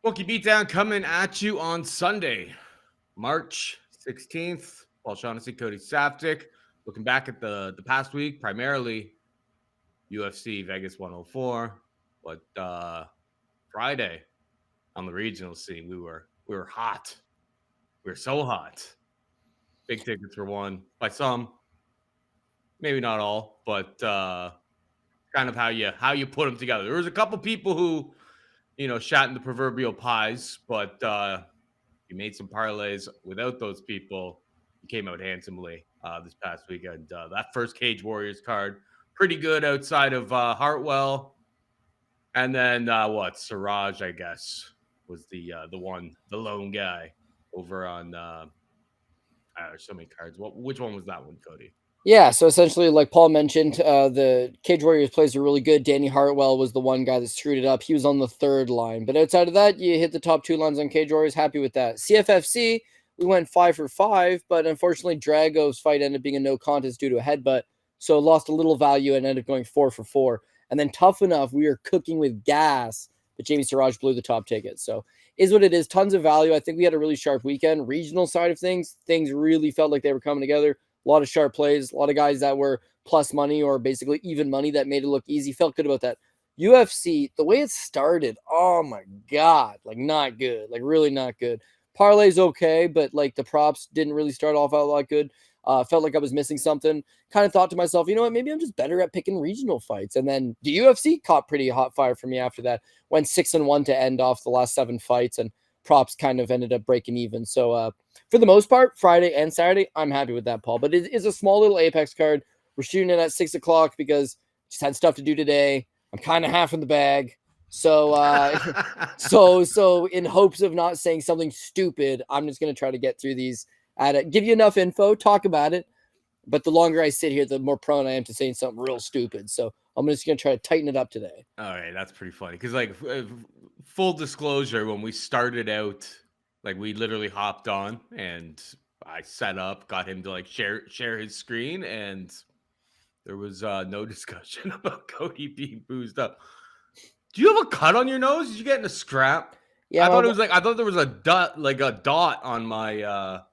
Bookie Beatdown coming at you on Sunday, March 16th. Paul Shaughnessy, Cody Saftik. Looking back at the past week, primarily UFC Vegas 104. But Friday on the regional scene, we were hot. We were so hot. Big tickets were won by some, maybe not all, but kind of how you put them together. There was a couple people who, shot in the proverbial pies, but you made some parlays without those people. You came out handsomely this past weekend. That first Cage Warriors card, pretty good outside of Hartwell, and then Siraj, I guess, was the lone guy over on. There's so many cards. Which one was that one, Cody? Yeah, so essentially, like Paul mentioned, the Cage Warriors plays are really good. Danny Hartwell was the one guy that screwed it up. He was on the third line. But outside of that, you hit the top two lines on Cage Warriors. Happy with that. CFFC, we went 5 for 5, but unfortunately, Drago's fight ended up being a no contest due to a headbutt. So lost a little value and ended up going 4 for 4. And then Tough Enough, we were cooking with gas, but Jamie Siraj blew the top ticket. So is what it is. Tons of value. I think we had a really sharp weekend. Regional side of things really felt like they were coming together. A lot of sharp plays, a lot of guys that were plus money or basically even money that made it look easy. Felt good about that. UFC, the way it started, oh my God, like not good, like really not good. Parlay's okay, but like the props didn't really start off out like good. Felt like I was missing something. Kind of thought to myself, you know what, maybe I'm just better at picking regional fights. And then the UFC caught pretty hot fire for me after that. Went 6-1 to end off the last 7 fights, and props kind of ended up breaking even. So for the most part, Friday and Saturday, I'm happy with that, Paul. But it is a small little Apex card. We're shooting it at 6 o'clock because just had stuff to do today. I'm kind of half in the bag. So so in hopes of not saying something stupid, I'm just gonna try to get through these at it, give you enough info, talk about it. But the longer I sit here, the more prone I am to saying something real stupid. So I'm just gonna try to tighten it up today. All right, that's pretty funny because, like, full disclosure, when we started out, like, we literally hopped on and I set up, got him to like share his screen, and there was no discussion about Cody being boozed up. Do you have a cut on your nose? Did you get in a scrap? Yeah, I thought there was a dot on my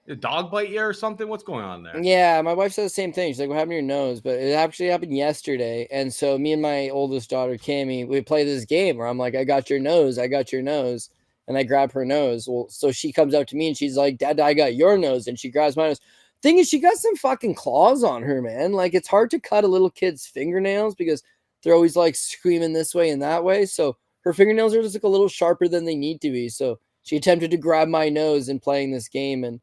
a dog bite you or something. What's going on there? Yeah, my wife said the same thing. She's like, "What happened to your nose?" But it actually happened yesterday. And so me and my oldest daughter, Cammy, we play this game where I'm like, "I got your nose, I got your nose," and I grab her nose. Well, so she comes up to me and she's like, "Dad, I got your nose," and she grabs my nose. Thing is, she got some fucking claws on her, man. Like it's hard to cut a little kid's fingernails because they're always like screaming this way and that way. So her fingernails are just like a little sharper than they need to be. So she attempted to grab my nose in playing this game, and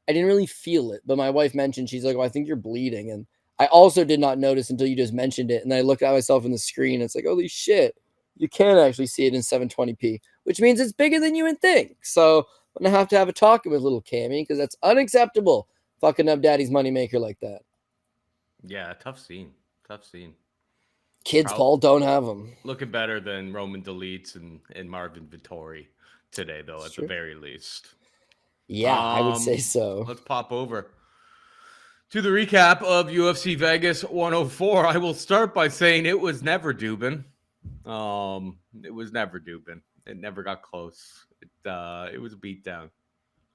I didn't really feel it, but my wife mentioned, she's like, "Oh, I think you're bleeding." And I also did not notice until you just mentioned it. And I looked at myself in the screen. It's like, holy shit, you can actually see it in 720p, which means it's bigger than you would think. So I'm going to have a talk with little Cammy because that's unacceptable. Fucking up daddy's moneymaker like that. Yeah, tough scene. Tough scene. Kids, Probably Paul, don't have them. looking better than Roman Deletes and Marvin Vittori today, though, It's at the true. very least. Yeah, I would say Um, so. let's pop over to the recap of UFC Vegas 104. I will start by saying it was never Dubin. It was never Dubin. It never got close. It was a beatdown.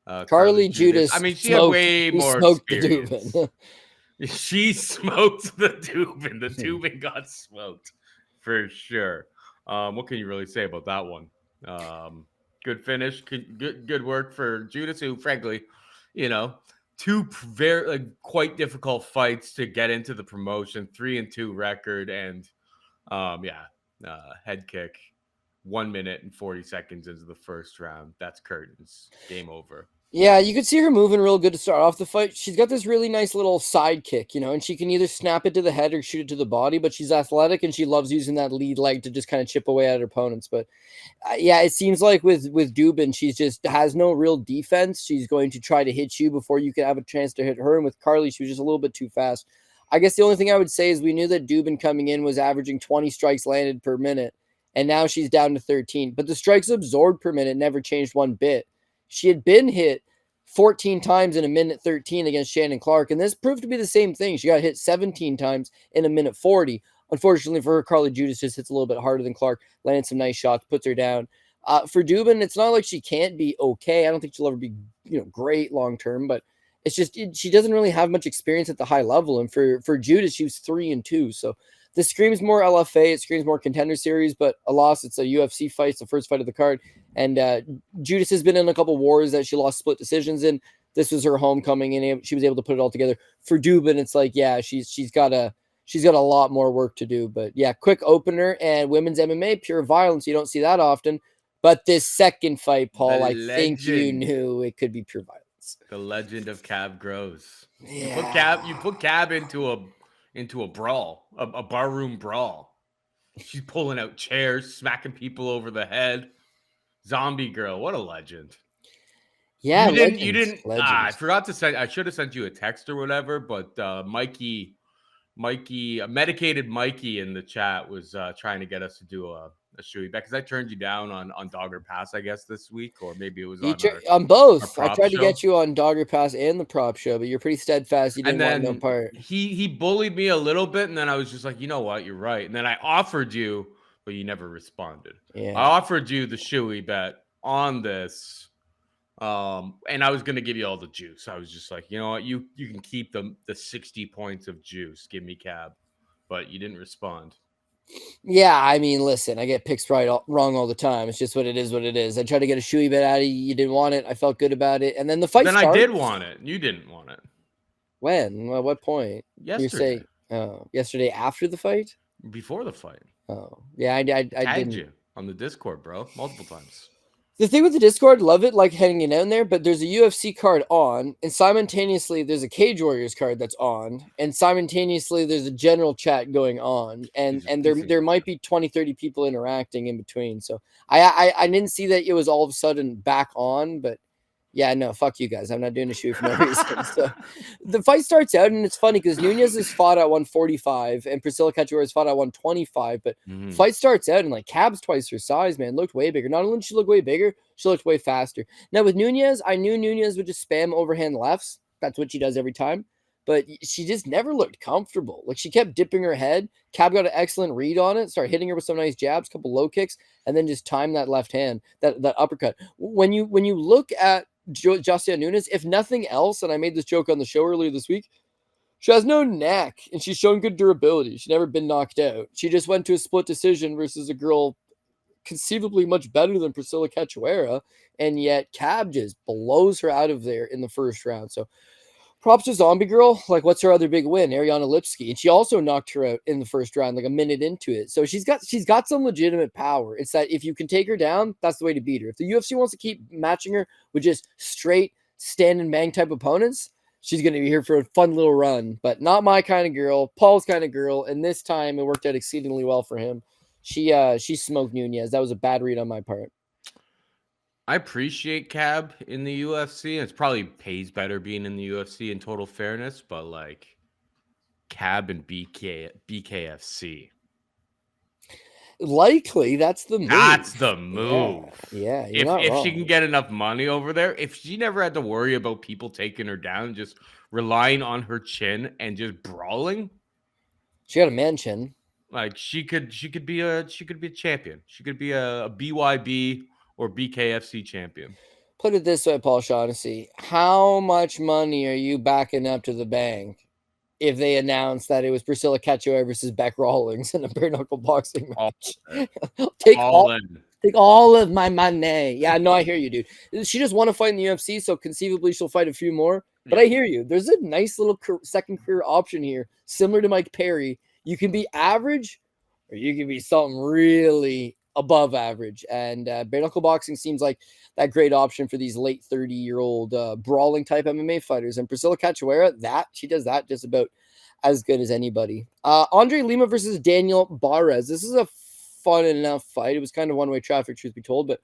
Carly Carly Judas. I Judas mean, she had smoked, way he more smoked the experience. Dubin. She smoked the Dubin. The Dubin got smoked for sure. What can you really say about that one? Good finish. Good work for Judas, who, frankly, you know, two very quite difficult fights to get into the promotion. 3-2 record, and head kick. 1 minute and 40 seconds into the first round. That's curtains. Game over. Yeah, you could see her moving real good to start off the fight. She's got this really nice little side kick, and she can either snap it to the head or shoot it to the body, but she's athletic and she loves using that lead leg to just kind of chip away at her opponents. But yeah, it seems like with Dubin, she's just has no real defense. She's going to try to hit you before you can have a chance to hit her. And with Carly, she was just a little bit too fast. I guess the only thing I would say is we knew that Dubin coming in was averaging 20 strikes landed per minute, and now she's down to 13. But the strikes absorbed per minute never changed one bit. She had been hit 14 times in a minute 13 against Shannon Clark, and this proved to be the same thing. She got hit 17 times in a minute 40. Unfortunately for her, Carly Judas just hits a little bit harder than Clark, landed some nice shots, puts her down. For Dubin, it's not like she can't be okay. I don't think she'll ever be, great long term, but it's just she doesn't really have much experience at the high level. And for Judas, she was 3-2, so this screams more LFA. It screams more Contender Series, but a loss. It's a UFC fight. It's the first fight of the card, and Judas has been in a couple wars that she lost split decisions in. This was her homecoming, and she was able to put it all together. For Dubin, it's like, yeah, she's got a lot more work to do. But yeah, quick opener and women's MMA, pure violence. You don't see that often. But this second fight, Paul, I think you knew it could be pure violence. The legend of Cab Gross. Yeah. You put Cab into a brawl, a barroom brawl. She's pulling out chairs, smacking people over the head. Zombie girl, what a legend. Yeah, You didn't. I legend. forgot to send. I should have sent you a text or whatever. But medicated Mikey in the chat was trying to get us to do a shoey bet, because I turned you down on Dogger Pass, I guess, this week, or maybe it was On both. our I prop tried to show. get you on Dogger Pass and the prop show, but you're pretty steadfast. You didn't want no part. He bullied me a little bit, and then I was just like, you know what, you're right. And then I offered you, but you never responded. Yeah. I offered you the shoey bet on this. And I was gonna give you all the juice. I was just like, you know what, you can keep the 60 points of juice. Give me Cab, but you didn't respond. Yeah, I mean, listen, I get picks wrong all the time. It's just what it is. What it is. I tried to get a shoey bet out of you. You didn't want it. I felt good about it, and then the fight. Then starts. I did want it. You didn't want it. When? Well, what point? Yesterday. You're saying, yesterday after the fight? Before the fight. Oh, yeah, I Tagged didn't. you on the Discord, bro, multiple times. The thing with the Discord, love it, like hanging out in there, but there's a UFC card on, and simultaneously there's a Cage Warriors card that's on, and simultaneously there's a general chat going on, and there might be 20, 30 people interacting in between. So I didn't see that it was all of a sudden back on, but yeah, no, fuck you guys. I'm not doing a shoot for no reason. So the fight starts out, and it's funny because Nunez is fought at 145 and Priscilla Cachoeira is fought at 125. But fight starts out, and like Cab's twice her size, man, looked way bigger. Not only did she look way bigger, she looked way faster. Now with Nunez, I knew Nunez would just spam overhand lefts. That's what she does every time. But she just never looked comfortable. Like she kept dipping her head. Cab got an excellent read on it, started hitting her with some nice jabs, couple low kicks, and then just time that left hand, that uppercut. When you look at Jocelyn Nunes, if nothing else, and I made this joke on the show earlier this week, she has no neck, and she's shown good durability. She's never been knocked out. She just went to a split decision versus a girl conceivably much better than Priscilla Cachoeira, and yet Cab just blows her out of there in the first round. So props to Zombie Girl. Like, what's her other big win? Ariana Lipski. And she also knocked her out in the first round, like a minute into it. So she's got some legitimate power. It's that if you can take her down, that's the way to beat her. If the UFC wants to keep matching her with just straight stand and bang type opponents, she's going to be here for a fun little run. But not my kind of girl, Paul's kind of girl. And this time it worked out exceedingly well for him. She smoked Nunez. That was a bad read on my part. I appreciate Cab in the UFC. It's probably pays better being in the UFC in total fairness, but like Cab and BKFC. Likely that's the move. That's the move. Yeah. If she can get enough money over there, if she never had to worry about people taking her down, just relying on her chin and just brawling. She got a man chin. Like she could be a champion. She could be a BYB or BKFC champion. Put it this way, Paul Shaughnessy. How much money are you backing up to the bank if they announce that it was Priscilla Cachoeira versus Beck Rawlings in a bare knuckle boxing match? Take all of my money. Yeah, no, I hear you, dude. She just won a fight in the UFC, so conceivably she'll fight a few more. But I hear you. There's a nice little second career option here, similar to Mike Perry. You can be average, or you can be something really above average, and bare knuckle boxing seems like that great option for these late 30-year-old brawling type MMA fighters. And Priscilla Cachoeira, she does that just about as good as anybody. Andre Lima versus Daniel Barres. This is a fun enough fight. It was kind of one-way traffic, truth be told, but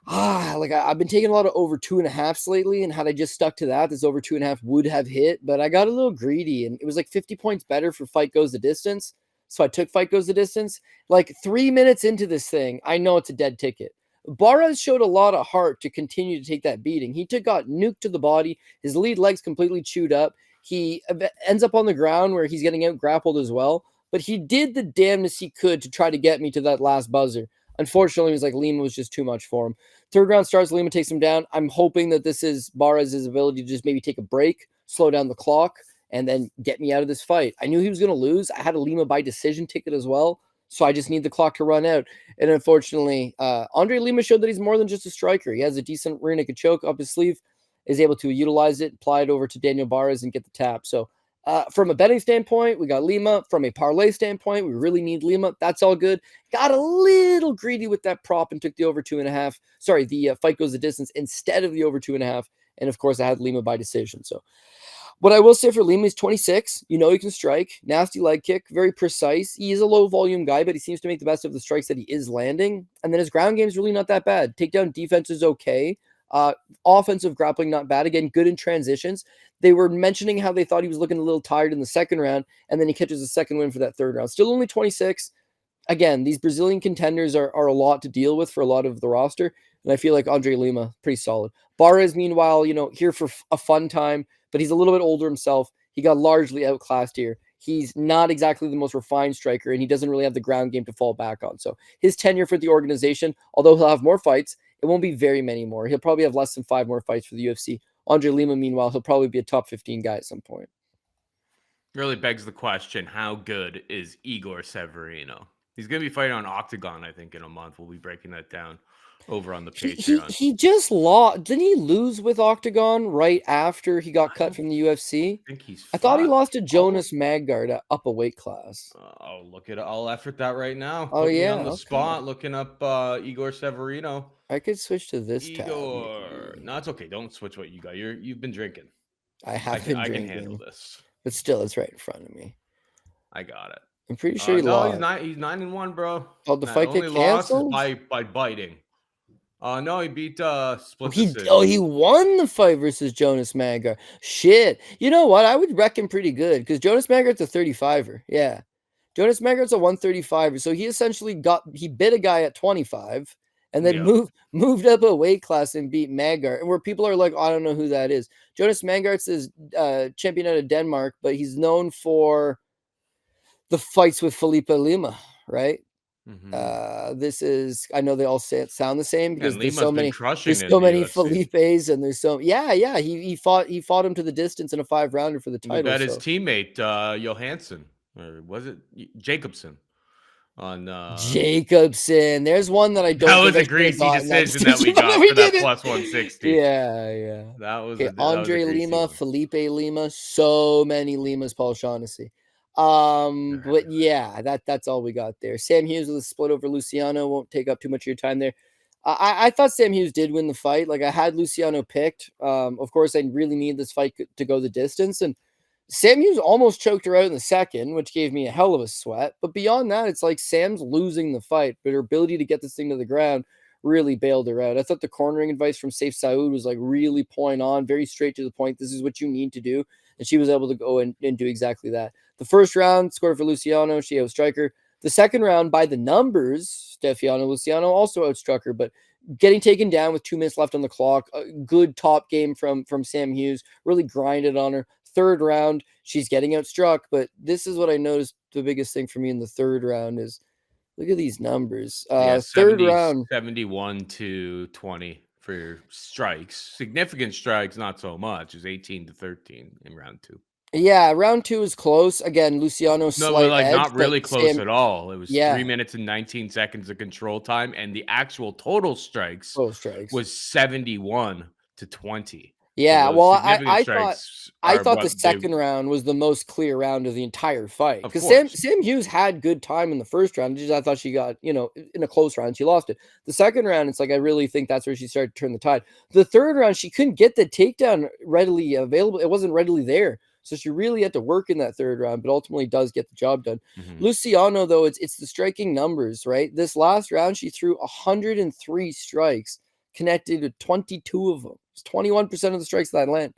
I've been taking a lot of over 2.5s lately, and had I just stuck to that, this over 2.5 would have hit, but I got a little greedy, and it was like 50 points better for fight goes the distance. So I took fight goes the distance. Like 3 minutes into this thing, I know it's a dead ticket. Barres showed a lot of heart to continue to take that beating. He got nuked to the body. His lead leg's completely chewed up. He ends up on the ground where he's getting out grappled as well. But he did the damnedest he could to try to get me to that last buzzer. Unfortunately, it was like Lima was just too much for him. Third round starts, Lima takes him down. I'm hoping that this is Barres' ability to just maybe take a break, slow down the clock, and then get me out of this fight. I knew he was going to lose. I had a Lima by decision ticket as well, so I just need the clock to run out. And unfortunately, Andre Lima showed that he's more than just a striker. He has a decent rear naked choke up his sleeve, is able to utilize it, apply it over to Daniel Barres, and get the tap. So from a betting standpoint, we got Lima. From a parlay standpoint, we really need Lima. That's all good. Got a little greedy with that prop and took the over 2.5. Sorry, the fight goes the distance instead of the over 2.5. And of course, I had Lima by decision. So what I will say for Lima, he's 26. You know he can strike. Nasty leg kick, very precise. He is a low volume guy, but he seems to make the best of the strikes that he is landing. And then his ground game is really not that bad. Takedown defense is okay. Offensive grappling, not bad. Again, good in transitions. They were mentioning how they thought he was looking a little tired in the second round, and then he catches a second win for that third round. Still only 26. Again, these Brazilian contenders are a lot to deal with for a lot of the roster, and I feel like Andre Lima, pretty solid. Barres, meanwhile, here for a fun time, but he's a little bit older himself. He got largely outclassed here. He's not exactly the most refined striker, and he doesn't really have the ground game to fall back on. So his tenure for the organization, although he'll have more fights, it won't be very many more. He'll probably have less than 5 more fights for the UFC. Andre Lima, meanwhile, he'll probably be a top 15 guy at some point. Really begs the question, how good is Igor Severino? He's going to be fighting on Octagon, I think, in a month. We'll be breaking that down over on the Patreon. He just lost. Didn't he lose with Octagon right after he got cut from the UFC? I thought he lost to Jonas Maggard up a weight class. I'll effort that right now. Oh, Put me yeah. on the spot looking up Igor Severino. I could switch to this tab. No, it's okay. Don't switch what you got. You've been drinking. I have been drinking. I can handle this. But still, it's right in front of me. I got it. I'm pretty sure he lost. He's 9-1, bro. Oh, the fight get canceled? By biting. No, he beat split decision. He won the fight versus Jonas Maggard. Shit. You know what? I would reckon pretty good because Jonas Maggard's a 35er. Yeah. Jonas Maggard's a 135er. So he essentially bit a guy at 25 and then moved up a weight class and beat Maggard. And where people are like, I don't know who that is. Jonas Maggard's is champion out of Denmark, but he's known for the fights with Felipe Lima, right? Mm-hmm. This is, I know they all sound the same because there's so many Felipes and there's so he fought him to the distance in a 5-rounder for the title. That his teammate Johansson, or was it Jacobson? Jacobson. There's one that I don't. That was a greasy decision that we got for that plus 160. Yeah. That was Andre Lima, Felipe Lima. So many Limas, Paul Shaughnessy. But yeah, that's all we got there. Sam Hughes with a split over Luciano. Won't take up too much of your time there. I thought Sam Hughes did win the fight. Like I had Luciano picked. Of course, I really need this fight to go the distance, and Sam Hughes almost choked her out in the second, which gave me a hell of a sweat. But beyond that, it's like Sam's losing the fight, but her ability to get this thing to the ground really bailed her out. I thought the cornering advice from Saif Saud was like really point on, very straight to the point. This is what you need to do. And she was able to go and do exactly that. The first round scored for Luciano. She outstruck her. The second round, by the numbers, Stefiano Luciano also outstruck her, but getting taken down with 2 minutes left on the clock. A good top game from Sam Hughes. Really grinded on her. Third round, she's getting outstruck, but this is what I noticed. The biggest thing for me in the third round is look at these numbers. Third round, 71-20 for your strikes. Significant strikes, not so much. Is 18-13 in round 2. Yeah, round 2 is close. Again, Luciano not really close at all. It was 3 minutes and 19 seconds of control time, and the actual total strikes was 71-20. Yeah, well, I thought the second round was the most clear round of the entire fight because Sam Hughes had good time in the first round. I thought she got, in a close round, she lost it. The second round, it's like I really think that's where she started to turn the tide. The third round, she couldn't get the takedown readily available. It wasn't readily there. So she really had to work in that third round, but ultimately does get the job done. Mm-hmm. Luciano, though, it's the striking numbers, right? This last round, she threw 103 strikes, connected to 22 of them. It's 21% of the strikes that land.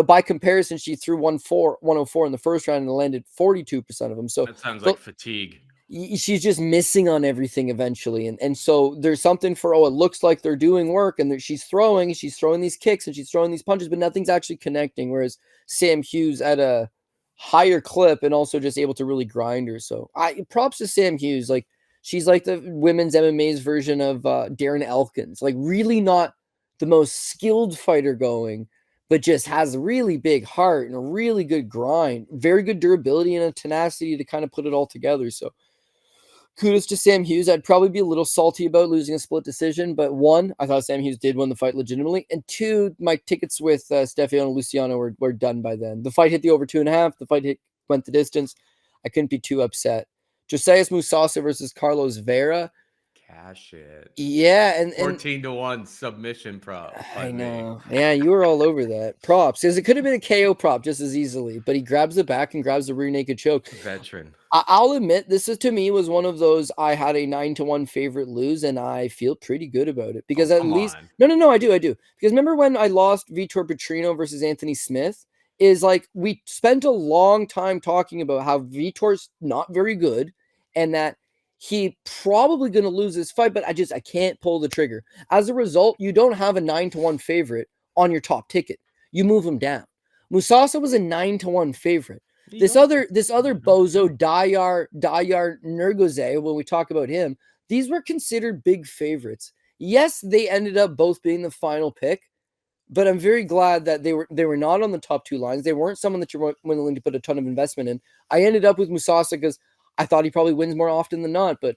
By comparison, she threw 104 in the first round and landed 42% of them. So that sounds like fatigue. She's just missing on everything eventually. And so there's something for, it looks like they're doing work and she's throwing these kicks and she's throwing these punches, but nothing's actually connecting. Whereas Sam Hughes at a higher clip and also just able to really grind her. So props to Sam Hughes. Like She's like the women's MMA's version of Darren Elkins. Like really not the most skilled fighter going, but just has a really big heart and a really good grind, very good durability and a tenacity to kind of put it all together. So kudos to Sam Hughes. I'd probably be a little salty about losing a split decision, but one, I thought Sam Hughes did win the fight legitimately, and two, my tickets with Stefano and Luciano were done by then. The fight hit the over 2.5. The fight went the distance. I couldn't be too upset. Josias Musasa versus Carlos Vera. Cash it. Yeah, and 14-1 submission prop. I know. Yeah, you were all over that. Props. Because it could have been a KO prop just as easily, but he grabs the back and grabs the rear naked choke. Veteran. I'll admit, this is to me was one of those I had a 9-1 favorite lose, and I feel pretty good about it because at least no, I do because remember when I lost Vitor Petrino versus Anthony Smith? Is like we spent a long time talking about how Vitor's not very good, and that he probably going to lose this fight, but I can't pull the trigger. As a result, you don't have a 9-1 favorite on your top ticket. You move him down. Musasa was a 9-1 favorite. This other bozo Dayar Nergoze, when we talk about him, these were considered big favorites. Yes, they ended up both being the final pick, but I'm very glad that they were not on the top two lines. They weren't someone that you're willing to put a ton of investment in. I ended up with Musasa because I thought he probably wins more often than not, but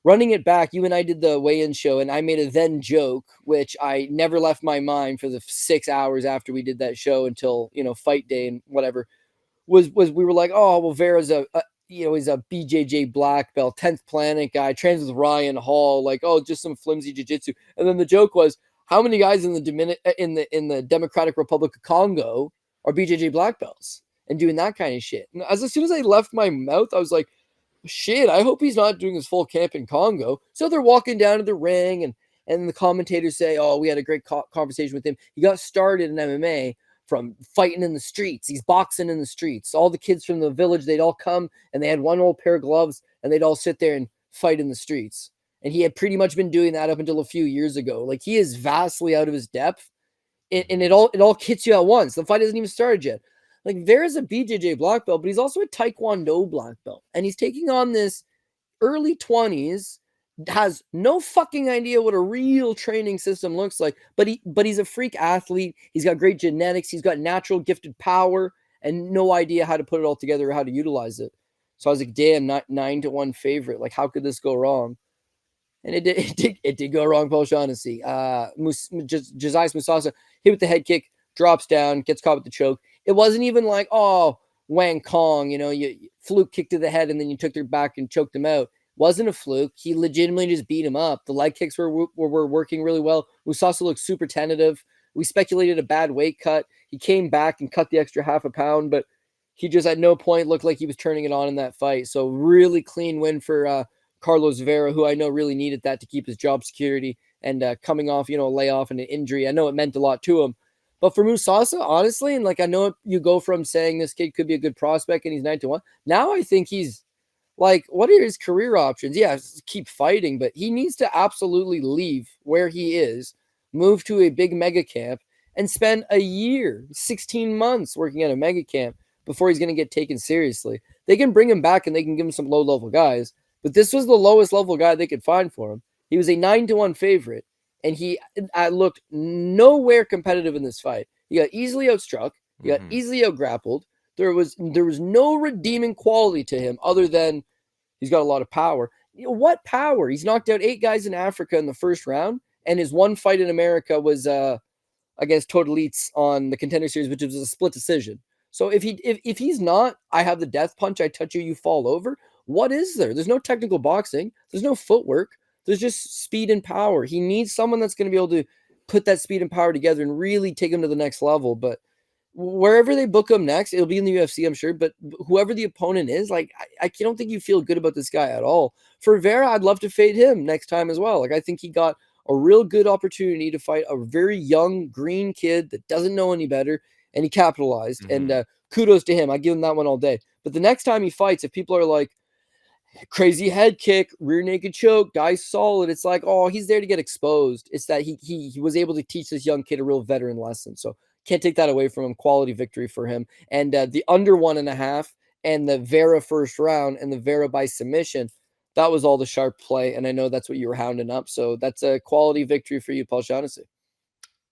running it back, you and I did the weigh-in show, and I made a then joke, which I never left my mind for the 6 hours after we did that show until, fight day and whatever. Was we were like, oh, well, Vera's he's a BJJ black belt, 10th planet guy, trains with Ryan Hall, like, oh, just some flimsy jiu-jitsu. And then the joke was, how many guys in the Democratic Republic of Congo are BJJ black belts and doing that kind of shit? And as soon as I left my mouth, I was like, shit, I hope he's not doing his full camp in Congo. So they're walking down to the ring, and the commentators say, oh, we had a great conversation with him. He got started in MMA from fighting in the streets. He's boxing in the streets. All the kids from the village, they'd all come, and they had one old pair of gloves, and they'd all sit there and fight in the streets. And he had pretty much been doing that up until a few years ago. Like, he is vastly out of his depth, and it all hits you at once. The fight hasn't even started yet. Like, Vera's a BJJ black belt, but he's also a Taekwondo black belt. And he's taking on this early 20s, has no fucking idea what a real training system looks like, but he's a freak athlete. He's got great genetics. He's got natural gifted power and no idea how to put it all together or how to utilize it. So I was like, damn, not 9-1 favorite. Like, how could this go wrong? And it did go wrong, Paul Shaughnessy. Josias Musasa hit with the head kick, drops down, gets caught with the choke. It wasn't even like, oh, Wang Kong, you fluke kick to the head and then you took their back and choked him out. Wasn't a fluke. He legitimately just beat him up. The leg kicks were working really well. Musasa looked super tentative. We speculated a bad weight cut. He came back and cut the extra half a pound, but he just at no point looked like he was turning it on in that fight. So really clean win for Carlos Vera, who I know really needed that to keep his job security and coming off, a layoff and an injury. I know it meant a lot to him. But for Musasa, honestly, and like I know you go from saying this kid could be a good prospect and he's 9-1. Now I think he's like, what are his career options? Yeah, keep fighting, but he needs to absolutely leave where he is, move to a big mega camp, and spend a year, 16 months working at a mega camp before he's going to get taken seriously. They can bring him back and they can give him some low-level guys, but this was the lowest level guy they could find for him. He was a 9-1 favorite, and he looked nowhere competitive in this fight. He got easily outstruck. He got easily outgrappled. There was no redeeming quality to him other than he's got a lot of power. What power? He's knocked out 8 guys in Africa in the first round, and his one fight in America was against Totalitz on the Contender Series, which was a split decision. So if he's not, I have the death punch, I touch you, you fall over. What is there? There's no technical boxing. There's no footwork. There's just speed and power. He needs someone that's going to be able to put that speed and power together and really take him to the next level. But wherever they book him next, it'll be in the UFC, I'm sure. But whoever the opponent is, like, I don't think you feel good about this guy at all. For Vera, I'd love to fade him next time as well. Like, I think he got a real good opportunity to fight a very young green kid that doesn't know any better, and he capitalized. And kudos to him. I give him that one all day. But the next time he fights, if people are like, crazy head kick, rear naked choke, guy's solid, it's like, oh, he's there to get exposed. It's that he was able to teach this young kid a real veteran lesson. So can't take that away from him. Quality victory for him. And the under 1.5 and the Vera first round and the Vera by submission, that was all the sharp play, and I know that's what you were hounding up. So that's a quality victory for you, Paul Shaughnessy.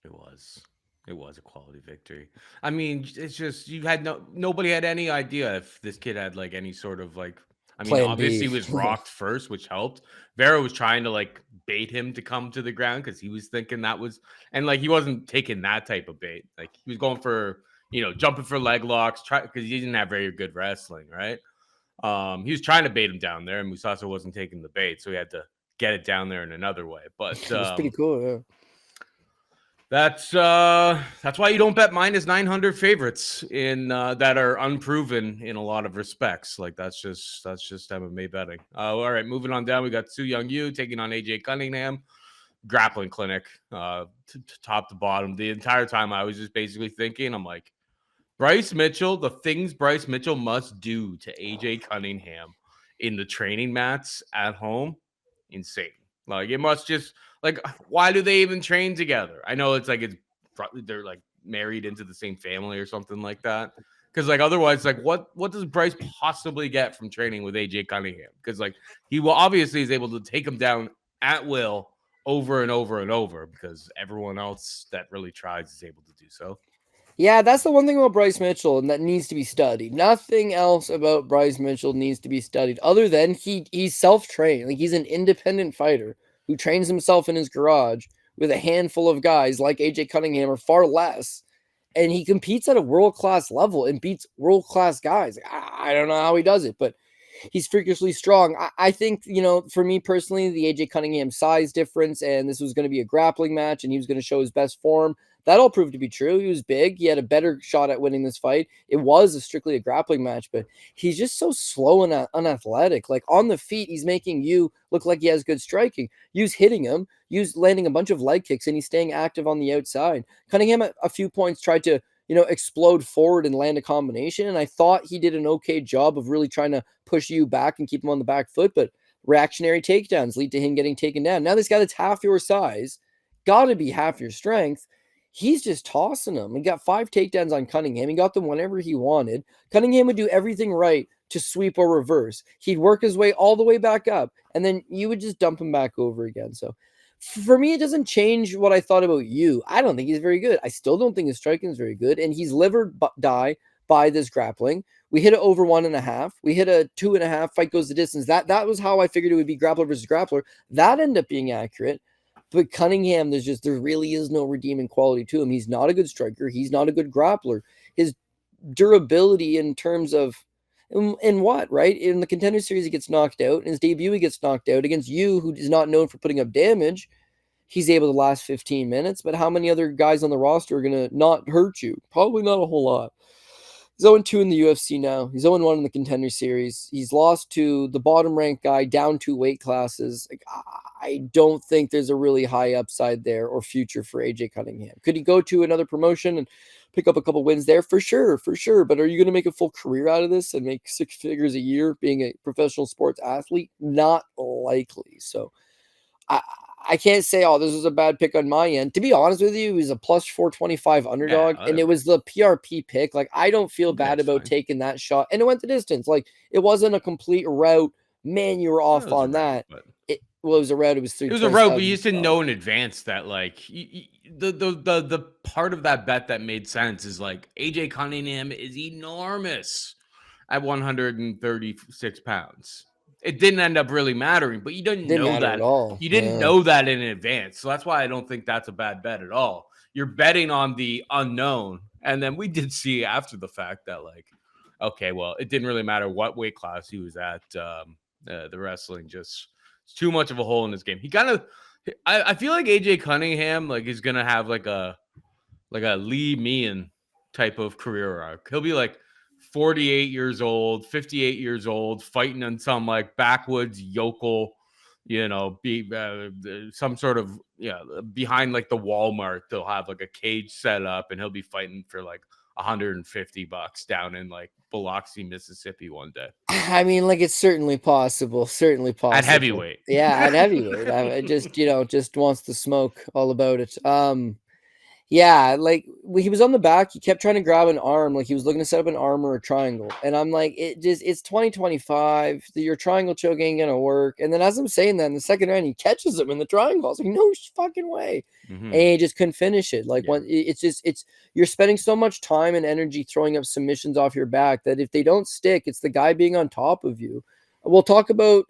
It was. It was a quality victory. I mean, it's just you had nobody had any idea if this kid had like any sort of like. I mean, Plan obviously he B. was rocked first, which helped. Vera was trying to like bait him to come to the ground because he was thinking that was, and like he wasn't taking that type of bait. Like he was going for jumping for leg locks, try because he didn't have very good wrestling, right? He was trying to bait him down there, and Musasa wasn't taking the bait, so he had to get it down there in another way. But It was pretty cool, yeah. that's why you don't bet -900 favorites in that are unproven in a lot of respects. Like that's just MMA betting. All right, moving on down, we got Su Young Yu taking on AJ Cunningham. Grappling clinic, top to bottom. The entire time I was just basically thinking, I'm like, Bryce Mitchell, the things Bryce Mitchell must do to AJ Cunningham in the training mats at home, insane. Like it must just like why do they even train together? I know it's they're like married into the same family or something like that. Because like otherwise, like what does Bryce possibly get from training with AJ Cunningham? Because like he will obviously is able to take him down at will over and over and over because everyone else that really tries is able to do so. Yeah, that's the one thing about Bryce Mitchell, and that needs to be studied. Nothing else about Bryce Mitchell needs to be studied other than he's self-trained. Like he's an independent fighter who trains himself in his garage with a handful of guys like AJ Cunningham or far less. And he competes at a world-class level and beats world-class guys. I don't know how he does it, but he's freakishly strong. I think, for me personally, the AJ Cunningham size difference, and this was going to be a grappling match, and he was going to show his best form. That all proved to be true. He was big. He had a better shot at winning this fight. It was strictly a grappling match, but he's just so slow and unathletic. Like on the feet, he's making you look like he has good striking. Yu's hitting him. Yu's landing a bunch of leg kicks, and he's staying active on the outside. Cunningham at a few points tried to explode forward and land a combination. And I thought he did an okay job of really trying to push you back and keep him on the back foot. But reactionary takedowns lead to him getting taken down. Now, this guy that's half your size, got to be half your strength. He's just tossing them. He got 5 takedowns on Cunningham. He got them whenever he wanted. Cunningham would do everything right to sweep or reverse. He'd work his way all the way back up, and then you would just dump him back over again. So for me, it doesn't change what I thought about you. I don't think he's very good. I still don't think his striking is very good, and he's live or die by this grappling. We hit it over 1.5. We hit a 2.5. Fight goes the distance. That was how I figured it would be grappler versus grappler. That ended up being accurate. But Cunningham, there really is no redeeming quality to him. He's not a good striker. He's not a good grappler. His durability in terms of in what, right? In the Contender Series, he gets knocked out. In his debut, he gets knocked out. Against you, who is not known for putting up damage, he's able to last 15 minutes. But how many other guys on the roster are going to not hurt you? Probably not a whole lot. He's 0-2 in the UFC now. He's 0-1 in the Contender Series. He's lost to the bottom-ranked guy down 2 weight classes. Like, I don't think there's a really high upside there or future for AJ Cunningham. Could he go to another promotion and pick up a couple wins there? For sure. But are you going to make a full career out of this and make 6 figures a year being a professional sports athlete? Not likely. So I can't say, this was a bad pick on my end. To be honest with you, he was a plus 425 underdog, and it was the PRP pick. Like, I don't feel bad about taking that shot. And it went the distance. Like, it wasn't a complete route. Man, you were off on that. It was a route. It was 3. It was a route, but you just didn't know in advance that, like, the part of that bet that made sense is, like, AJ Cunningham is enormous at 136 pounds. It didn't end up really mattering, but you didn't know that at all. You didn't know that in advance. So that's why I don't think that's a bad bet at all. You're betting on the unknown. And then we did see after the fact that, like, okay, well, it didn't really matter what weight class he was at. The wrestling just it's too much of a hole in his game. He kind of I feel like AJ Cunningham like is gonna have like a Lee Meehan type of career arc. He'll be like 48 years old, 58 years old, fighting in some like backwoods yokel, be some sort of behind like the Walmart. They'll have like a cage set up, and he'll be fighting for like $150 down in like Biloxi, Mississippi one day. I mean, like it's certainly possible. At heavyweight. Yeah, at heavyweight. I just wants to smoke all about it. Yeah, like when he was on the back, he kept trying to grab an arm, like he was looking to set up an arm or a triangle. And I'm like, it's 2025. Your triangle choke ain't gonna work. And then as I'm saying that in the second round, he catches him in the triangle. I was like, no fucking way. And he just couldn't finish it. Like Yeah. it's you're spending so much time and energy throwing up submissions off your back that if they don't stick, it's the guy being on top of you. We'll talk about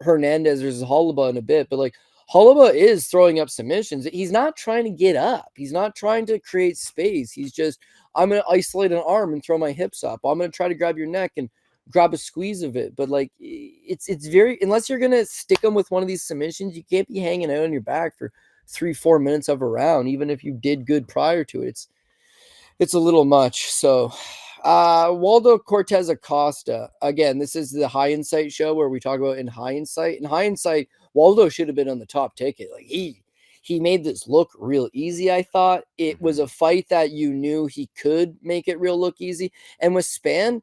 Hernandez versus Holloway in a bit, but like Holloway is throwing up submissions. He's not trying to get up. He's not trying to create space. He's just, I'm going to isolate an arm and throw my hips up. I'm going to try to grab your neck and grab a squeeze of it. But like, it's very, unless you're going to stick them with one of these submissions, you can't be hanging out on your back for 3-4 minutes of a round, even if you did good prior to it. It's a little much. So, Waldo Cortez Acosta. Again, this is the High Insight show where we talk about in hindsight. In hindsight, Waldo should have been on the top ticket. Like he made this look real easy. I thought it was a fight that you knew he could make it real look easy. And with Span,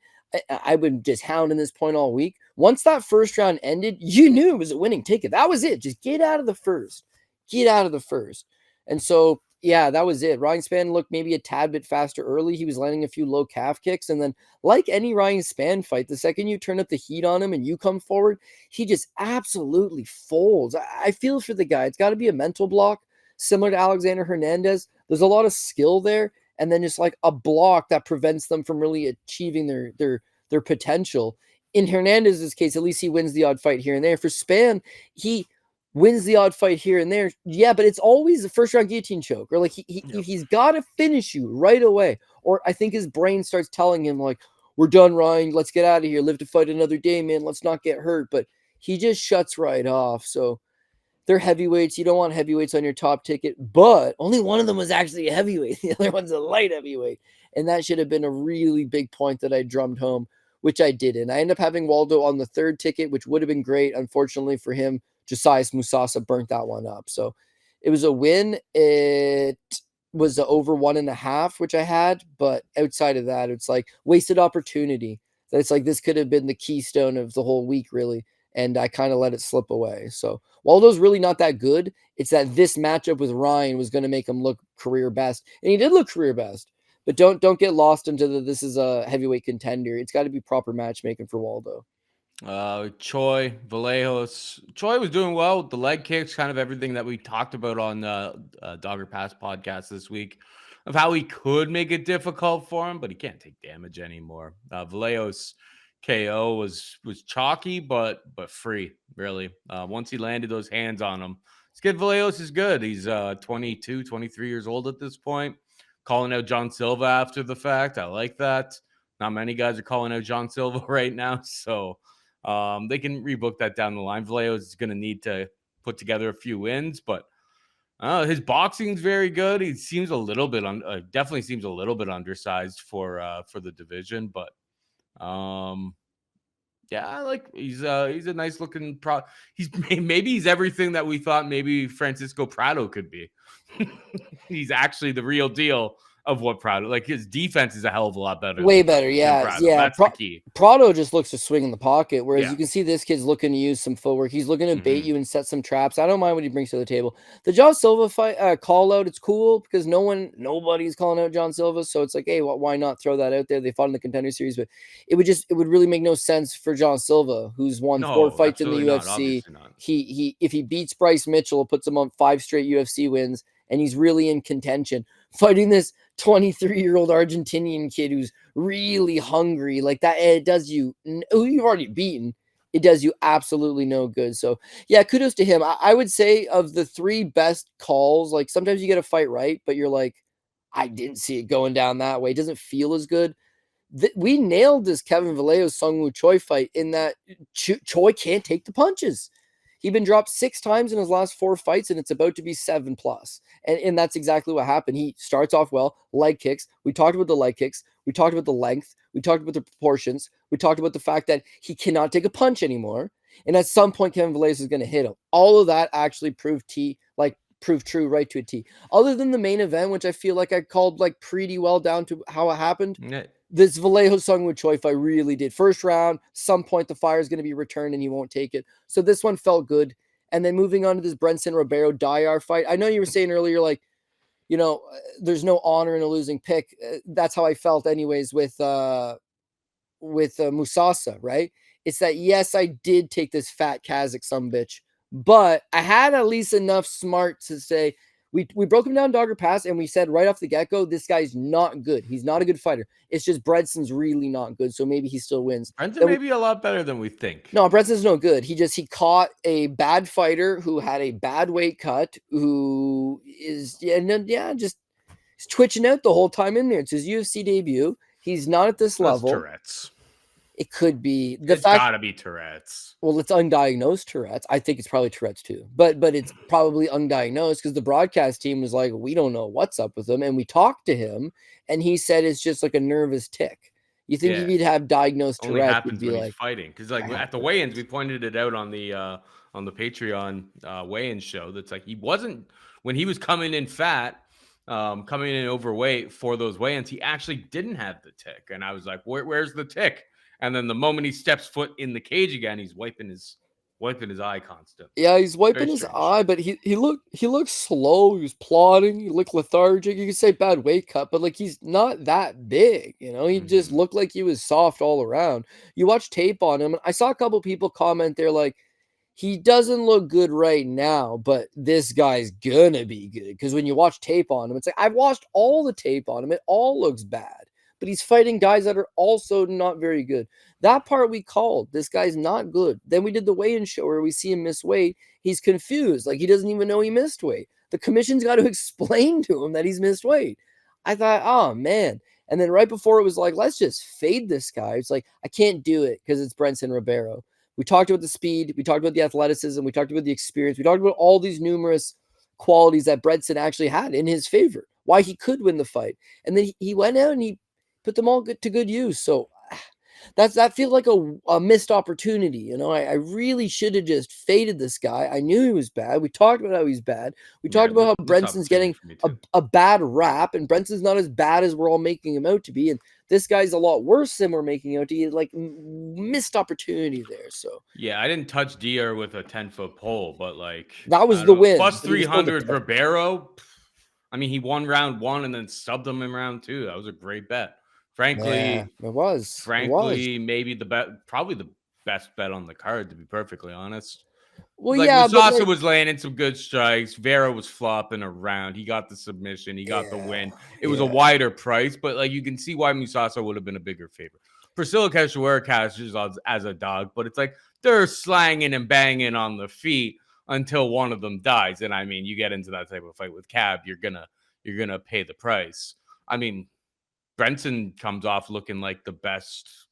I've been just hounding this point all week. Once that first round ended, you knew it was a winning ticket. That was it. Just get out of the first. Get out of the first. And so yeah, that was it. Ryan Spann looked maybe a tad bit faster early. He was landing a few low calf kicks. And then, like any Ryan Spann fight, the second you turn up the heat on him and you come forward, he just absolutely folds. I feel for the guy. It's got to be a mental block, similar to Alexander Hernandez. There's a lot of skill there. And then just like a block that prevents them from really achieving their potential. In Hernandez's case, at least he wins the odd fight here and there. For Spann, he wins the odd fight here and there. Yeah, but it's always the first round guillotine choke, or like he's got to finish you right away. Or I think his brain starts telling him like, we're done, Ryan. Let's get out of here. Live to fight another day, man. Let's not get hurt. But he just shuts right off. So they're heavyweights. You don't want heavyweights on your top ticket, but only one of them was actually a heavyweight. The other one's a light heavyweight. And that should have been a really big point that I drummed home, which I didn't. I ended up having Waldo on the third ticket, which would have been great. Unfortunately for him, Josias Musasa burnt that one up. So it was a win. It was over 1.5, which I had. But outside of that, it's like wasted opportunity. It's like this could have been the keystone of the whole week, really. And I kind of let it slip away. So Waldo's really not that good. It's that this matchup with Ryan was going to make him look career best. And he did look career best. But don't get lost into this is a heavyweight contender. It's got to be proper matchmaking for Waldo. Choi Vallejos. Choi was doing well with the leg kicks, kind of everything that we talked about on Dogger Pass podcast this week of how he could make it difficult for him, but he can't take damage anymore. Vallejos KO was chalky, but free, really. Once he landed those hands on him, this kid Vallejos is good. He's 22, 23 years old at this point. Calling out John Silva after the fact. I like that. Not many guys are calling out John Silva right now, so they can rebook that down the line. Vallejo is going to need to put together a few wins, but his boxing's very good. He seems a little bit definitely seems a little bit undersized for the division, but yeah, I like he's a nice looking he's maybe he's everything that we thought maybe Francisco Prado could be. He's actually the real deal of what Prado, like his defense is a hell of a lot better. Way better, yeah. Prado. Yeah. That's the key. Prado just looks to swing in the pocket, whereas Yeah. you can see this kid's looking to use some footwork. He's looking to bait you and set some traps. I don't mind what he brings to the table. The John Silva fight call out, it's cool because nobody's calling out John Silva. So it's like, hey, why not throw that out there? They fought in the Contender Series, but it would really make no sense for John Silva, who's won 4 fights in the UFC. Not. He if he beats Bryce Mitchell, it puts him on 5 straight UFC wins, and he's really in contention. Fighting this 23-year-old Argentinian kid who's really hungry like that, it does you, who you've already beaten, it does you absolutely no good. So yeah, kudos to him. I would say of the 3 best calls, like sometimes you get a fight right, but you're like, I didn't see it going down that way. It doesn't feel as good. We nailed this Kevin Vallejo Sungwoo Choi fight in that Choi can't take the punches. He's been dropped 6 times in his last 4 fights, and it's about to be 7+. And that's exactly what happened. He starts off well, leg kicks. We talked about the leg kicks. We talked about the length. We talked about the proportions. We talked about the fact that he cannot take a punch anymore. And at some point, Kevin Vallejo is going to hit him. All of that actually proved true right to a T. Other than the main event, which I feel like I called like pretty well down to how it happened. Yeah. This Vallejo Sungwoo Choi fight really did. First round, some point the fire is going to be returned and he won't take it. So this one felt good. And then moving on to this Brenson Ribeiro Dyer fight. I know you were saying earlier, like, there's no honor in a losing pick. That's how I felt anyways with Musasa, right? It's that, yes, I did take this fat Kazakh bitch, but I had at least enough smart to say we broke him down Dogger Pass, and we said right off the get-go, this guy's not good. He's not a good fighter. It's just Bredson's really not good, so maybe he still wins. Brenton may be a lot better than we think. No, Bredson's no good. He caught a bad fighter who had a bad weight cut, who is just he's twitching out the whole time in there. It's his UFC debut. He's not at this level. Tourette's. It could be it's gotta be Tourette's. Well, it's undiagnosed Tourette's. I think it's probably Tourette's too, but it's probably undiagnosed because the broadcast team was like, we don't know what's up with him, and we talked to him, and he said it's just like a nervous tick. You think if you'd have diagnosed Only Tourette's, happens when he's fighting, because like at the weigh-ins, we pointed it out on the Patreon weigh-in show. That's like he wasn't when he was coming in fat. Coming in overweight for those weigh-ins, he actually didn't have the tick, and I was like, "Where's the tick?" And then the moment he steps foot in the cage again, he's wiping his eye constantly. Yeah, he's wiping his eye, but he looked slow. He was plodding. He looked lethargic. You could say bad weight cut, but like he's not that big. He just looked like he was soft all around. You watch tape on him, and I saw a couple people comment there like, he doesn't look good right now, but this guy's gonna be good. Because when you watch tape on him, it's like, I've watched all the tape on him. It all looks bad. But he's fighting guys that are also not very good. That part we called. This guy's not good. Then we did the weigh-in show where we see him miss weight. He's confused. Like, he doesn't even know he missed weight. The commission's got to explain to him that he's missed weight. I thought, oh, man. And then right before it was like, let's just fade this guy. It's like, I can't do it because it's Brenton Ribeiro. We talked about the speed. We talked about the athleticism. We talked about the experience. We talked about all these numerous qualities that Bredson actually had in his favor, why he could win the fight. And then he went out and he put them all to good use. So that feels like a missed opportunity. I really should have just faded this guy. I knew he was bad. We talked about how he's bad. We talked about how Brenson's getting a bad rap, and Brenson's not as bad as we're all making him out to be. And this guy's a lot worse than we're making out to be. Like, missed opportunity there. So yeah, I didn't touch DR with a 10-foot pole, but like that was the win. Plus 300 Ribeiro. I mean, he won round 1 and then subbed him in round 2. That was a great bet. Frankly, it was. Maybe probably the best bet on the card, to be perfectly honest. Well, Musasa was landing some good strikes. Vera was flopping around. He got the submission. He got the win. It was a wider price, but like you can see why Musasa would have been a bigger favorite. Priscilla Cachoeira cashes as a dog, but it's like they're slanging and banging on the feet until one of them dies. And I mean, you get into that type of fight with Cab, you're gonna pay the price. I mean, Brenton comes off looking like the best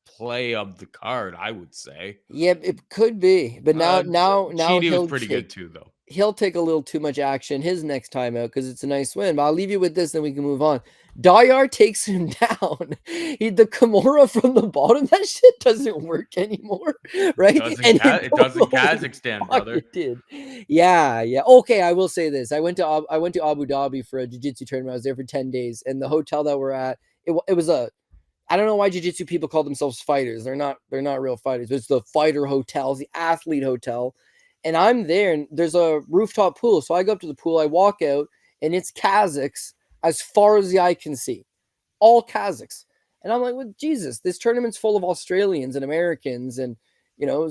play of the card, I would say. Yeah, it could be, but now Chidi was pretty good too, though. He'll take a little too much action his next time out because it's a nice win. But I'll leave you with this, then we can move on. Dayar takes him down. The Kimura from the bottom, that shit doesn't work anymore, right? It doesn't Kazakhstan, brother. It did. Yeah. Okay, I will say this. I went to Abu Dhabi for a jiu-jitsu tournament. I was there for 10 days, and the hotel that we're at, it was a. I don't know why jiu-jitsu people call themselves fighters. They're not real fighters. It's the fighter hotel, the athlete hotel. And I'm there, and there's a rooftop pool. So I go up to the pool, I walk out, and it's Kazakhs as far as the eye can see. All Kazakhs. And I'm like, well, Jesus, this tournament's full of Australians and Americans and,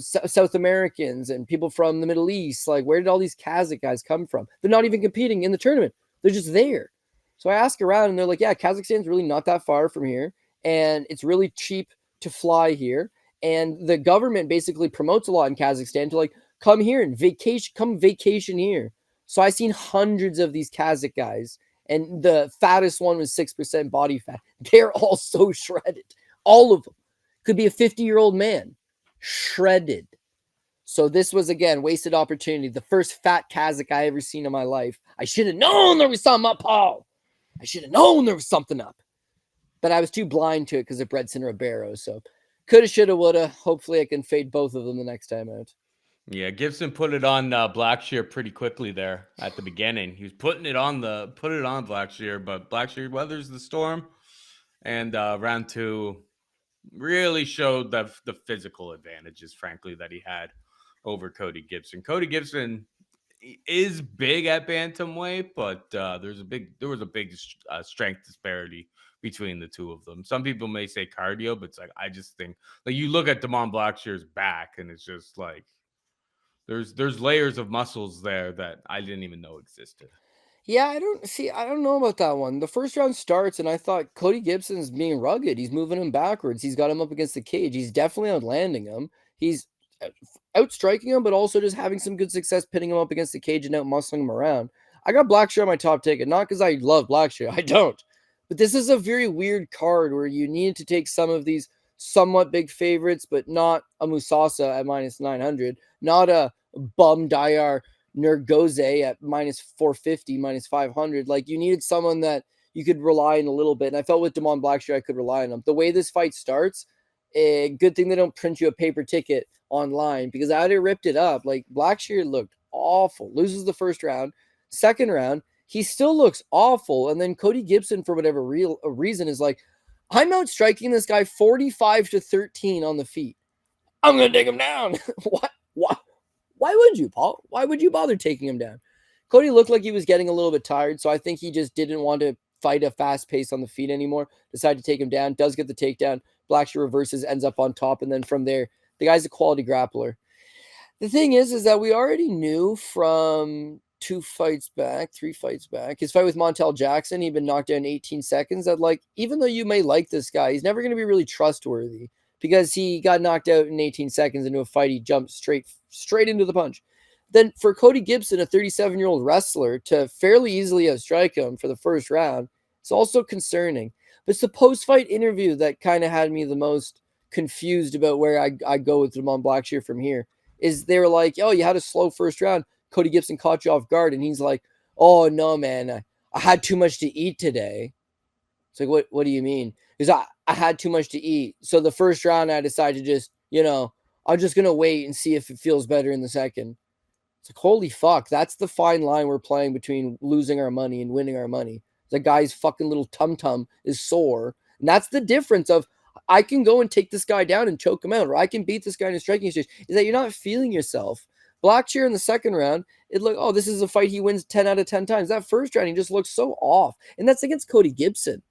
South Americans and people from the Middle East. Like, where did all these Kazakh guys come from? They're not even competing in the tournament. They're just there. So I ask around, and they're like, yeah, Kazakhstan's really not that far from here. And it's really cheap to fly here. And the government basically promotes a lot in Kazakhstan to like, come here and vacation here. So I seen hundreds of these Kazakh guys, and the fattest one was 6% body fat. They're all so shredded. All of them. Could be a 50-year-old man. Shredded. So this was, again, wasted opportunity. The first fat Kazakh I ever seen in my life. I should have known there was something up, Paul. I should have known there was something up. But I was too blind to it because of Bredson Ribeiro. So coulda, shoulda, woulda. Hopefully I can fade both of them the next time out. Yeah, Gibson put it on Blackshear pretty quickly there at the beginning. He was putting it on Blackshear, but Blackshear weathers the storm, and round 2 really showed the physical advantages, frankly, that he had over Cody Gibson. Cody Gibson, is big at bantamweight, but there was a big strength disparity between the two of them. Some people may say cardio, but it's like I just think like you look at Damon Blackshear's back, and it's just like there's layers of muscles there that I didn't even know existed. Yeah, I don't know about that one. The first round starts, and I thought Cody Gibson's being rugged. He's moving him backwards. He's got him up against the cage. He's definitely outlanding him. He's outstriking him, but also just having some good success pitting him up against the cage and out muscling him around. I got Blackshear on my top ticket, not because I love Blackshear. I don't. But this is a very weird card where you need to take some of these somewhat big favorites, but not a Musasa at minus 900, not a Bum Dayar Nergoze at minus 450, minus 500. Like you needed someone that you could rely on a little bit. And I felt with Damon Blackshear, I could rely on him. The way this fight starts, good thing they don't print you a paper ticket online because I would have ripped it up. Like Blackshear looked awful, loses the first round. Second round, he still looks awful. And then Cody Gibson, for whatever reason, is like, I'm out striking this guy 45-13 on the feet. I'm going to take him down. What? Why would you, Paul? Why would you bother taking him down? Cody looked like he was getting a little bit tired, so I think he just didn't want to fight a fast pace on the feet anymore. Decided to take him down, does get the takedown. Blackshear reverses, ends up on top, and then from there, the guy's a quality grappler. The thing is that we already knew from 3 fights back, his fight with Montel Jackson, he'd been knocked down in 18 seconds, that like, even though you may like this guy, he's never going to be really trustworthy because he got knocked out in 18 seconds into a fight. He jumped straight into the punch. Then for Cody Gibson, a 37-year-old wrestler, to fairly easily outstrike him for the first round, it's also concerning. But it's the post-fight interview that kind of had me the most confused about where I go with Damon Blackshear from here. Is they were like, oh, you had a slow first round. Cody Gibson caught you off guard. And he's like, oh, no, man, I had too much to eat today. It's like, what do you mean? Because I had too much to eat. So the first round, I decided to just, I'm just going to wait and see if it feels better in the second. It's like, holy fuck, that's the fine line we're playing between losing our money and winning our money. The guy's fucking little tum-tum is sore. And that's the difference of, I can go and take this guy down and choke him out, or I can beat this guy in a striking exchange, is that you're not feeling yourself. Blackshear in the second round, it looked, oh, this is a fight he wins 10 out of 10 times. That first round, he just looks so off. And that's against Cody Gibson.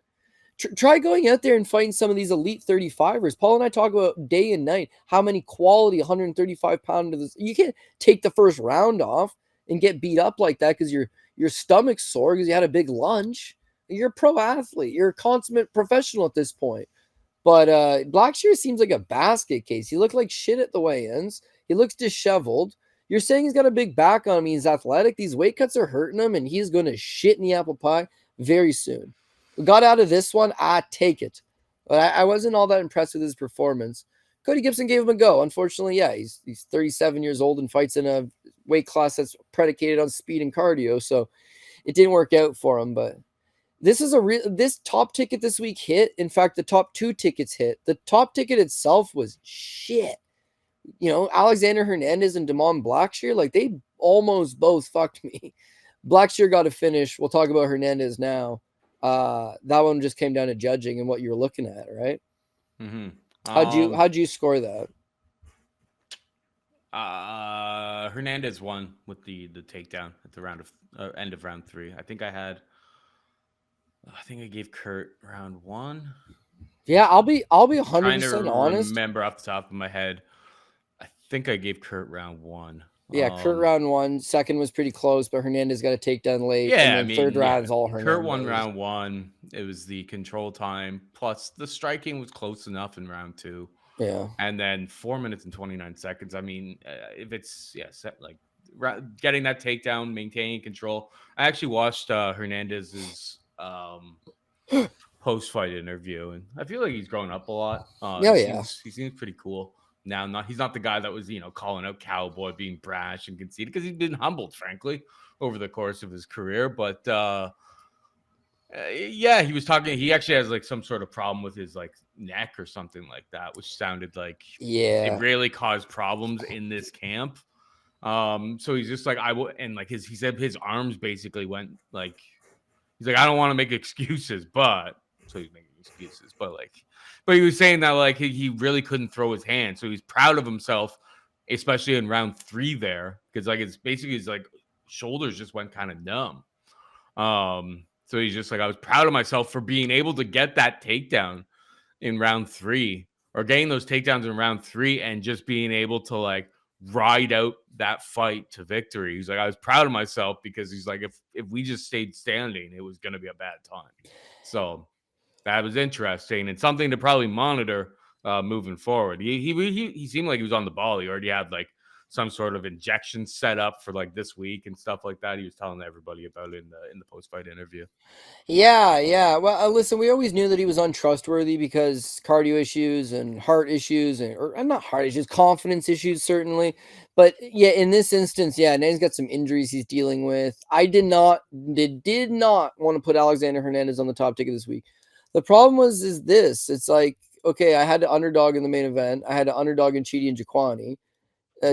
Try going out there and fighting some of these elite 35ers. Paul and I talk about day and night how many quality 135 pounders. You can't take the first round off and get beat up like that because your stomach's sore because you had a big lunch. You're a pro athlete. You're a consummate professional at this point. But Blackshear seems like a basket case. He looked like shit at the weigh-ins. He looks disheveled. You're saying he's got a big back on him. He's athletic. These weight cuts are hurting him, and he's going to shit in the apple pie very soon. We got out of this one. I take it. But I wasn't all that impressed with his performance. Cody Gibson gave him a go. Unfortunately, yeah, he's 37 years old and fights in a weight class that's predicated on speed and cardio, so it didn't work out for him. But this is this top ticket this week hit. In fact, the top 2 tickets hit. The top ticket itself was shit. Alexander Hernandez and Damon Blackshear, like they almost both fucked me. Blackshear got a finish. We'll talk about Hernandez now. That one just came down to judging and what you're looking at, right? Mm-hmm. How'd you score that? Hernandez won with the takedown at the end of round 3. I think I gave Kurt round 1. Yeah, I'll be 100% trying to honest. Remember off the top of my head, I think I gave Kurt round 1. Yeah, Kurt round 1. Second was pretty close, but Hernandez got a takedown late. Yeah, and then third round's all Hernandez. Kurt won round 1. It was the control time plus the striking was close enough in round 2. Yeah, and then 4 minutes and 29 seconds. I mean, if it's getting that takedown, maintaining control. I actually watched Hernandez's post-fight interview, and I feel like he's grown up a lot. He seems pretty cool now. He's not the guy that was calling out Cowboy, being brash and conceited, because he's been humbled, frankly, over the course of his career. But yeah, he was talking. He actually has like some sort of problem with his like neck or something like that, which sounded like it really caused problems in this camp. So he's just like and like he said his arms basically went like he's like I don't want to make excuses, but so he's making excuses, but he was saying that like he really couldn't throw his hand, so he's proud of himself, especially in round 3 there, because like it's basically he's like shoulders just went kind of numb. So he's just like, I was proud of myself for being able to get that takedown in round 3, or getting those takedowns in round 3, and just being able to like ride out that fight to victory. He's like, I was proud of myself, because he's like, if we just stayed standing, it was going to be a bad time. So that was interesting, and something to probably monitor moving forward. He seemed like he was on the ball. He already had like some sort of injection set up for like this week and stuff like that. He was telling everybody about it in the post fight interview. Yeah. Well, listen, we always knew that he was untrustworthy because cardio issues and heart issues, or not heart issues, confidence issues, certainly. But yeah, in this instance, yeah, now he's got some injuries he's dealing with. I did not want to put Alexander Hernandez on the top ticket this week. The problem is this. It's like, okay, I had an underdog in the main event. I had an underdog in Chidi and Jaquani.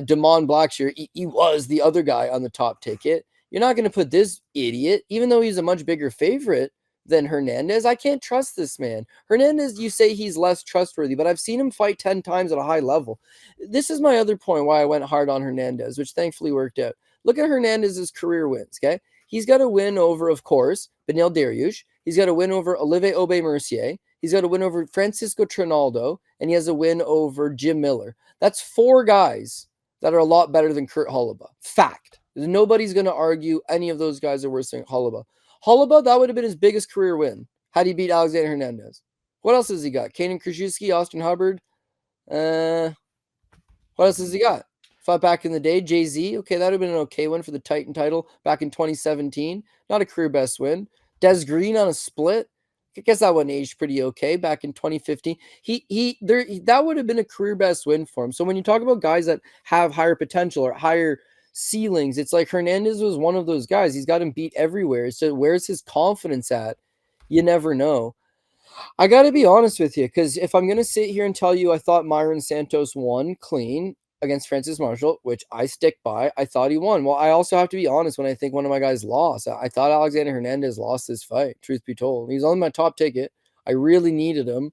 Damon Blackshear, he was the other guy on the top ticket. You're not going to put this idiot, even though he's a much bigger favorite than Hernandez. I can't trust this man. Hernandez, you say he's less trustworthy, but I've seen him fight 10 times at a high level. This is my other point why I went hard on Hernandez, which thankfully worked out. Look at Hernandez's career wins, okay? He's got a win over, of course, Beneil Dariush. He's got a win over Olivier Aubé-Mercier. He's got a win over Francisco Trinaldo, and he has a win over Jim Miller. That's 4 guys that are a lot better than Kurt Holobaugh. Fact. Nobody's going to argue any of those guys are worse than Holobaugh. Holobaugh, that would have been his biggest career win had he beat Alexander Hernandez. What else has he got? Kanan Krzyzewski, Austin Hubbard. What else has he got? Fought back in the day. Jay-Z. Okay, that would have been an okay win for the Titan title back in 2017. Not a career best win. Des Green on a split. I guess that one aged pretty okay back in 2015. That would have been a career best win for him. So when you talk about guys that have higher potential or higher ceilings, it's like Hernandez was one of those guys. He's got him beat everywhere. So where's his confidence at? You never know. I got to be honest with you, because if I'm going to sit here and tell you I thought Myron Santos won clean against Francis Marshall, which I stick by, I thought he won. Well, I also have to be honest when I think one of my guys lost. I thought Alexander Hernandez lost this fight, truth be told. He's on my top ticket. I really needed him.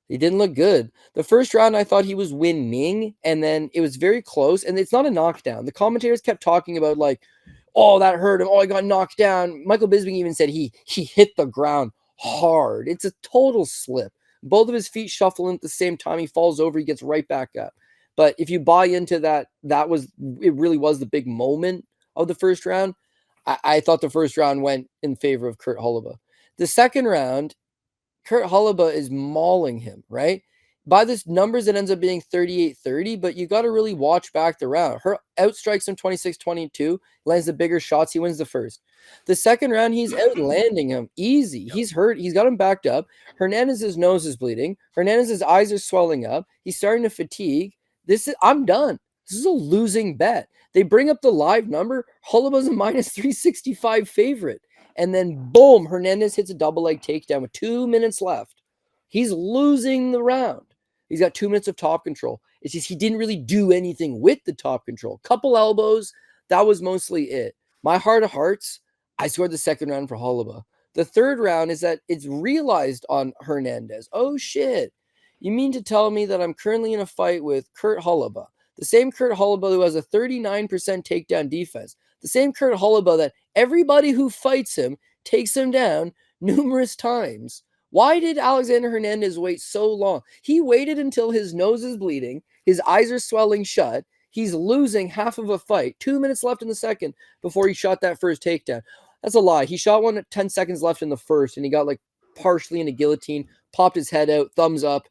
He didn't look good. The first round, I thought he was winning, and then it was very close, and it's not a knockdown. The commentators kept talking about, like, oh, that hurt him. Oh, he got knocked down. Michael Bisping even said he hit the ground hard. It's a total slip. Both of his feet shuffle in at the same time. He falls over. He gets right back up. But if you buy into that, it really was the big moment of the first round. I thought the first round went in favor of Kurt Holobaugh. The second round, Kurt Holobaugh is mauling him, right? By this numbers, it ends up being 38-30, but you got to really watch back the round. Her outstrikes him 26-22, lands the bigger shots. He wins the first. The second round, he's outlanding him easy. He's hurt. He's got him backed up. Hernandez's nose is bleeding. Hernandez's eyes are swelling up. He's starting to fatigue. I'm done. This is a losing bet. They bring up the live number. Holobaugh's a minus 365 favorite. And then boom, Hernandez hits a double leg takedown with 2 minutes left. He's losing the round. He's got 2 minutes of top control. It's just he didn't really do anything with the top control. Couple elbows, that was mostly it. My heart of hearts, I scored the second round for Holobaugh. The third round is that it's realized on Hernandez. Oh shit. You mean to tell me that I'm currently in a fight with Kurt Holobaugh, the same Kurt Holobaugh who has a 39% takedown defense, the same Kurt Holobaugh that everybody who fights him takes him down numerous times. Why did Alexander Hernandez wait so long? He waited until his nose is bleeding, his eyes are swelling shut, he's losing half of a fight, 2 minutes left in the second before he shot that first takedown. That's a lie. He shot one at 10 seconds left in the first, and he got like partially in a guillotine, popped his head out, thumbs up,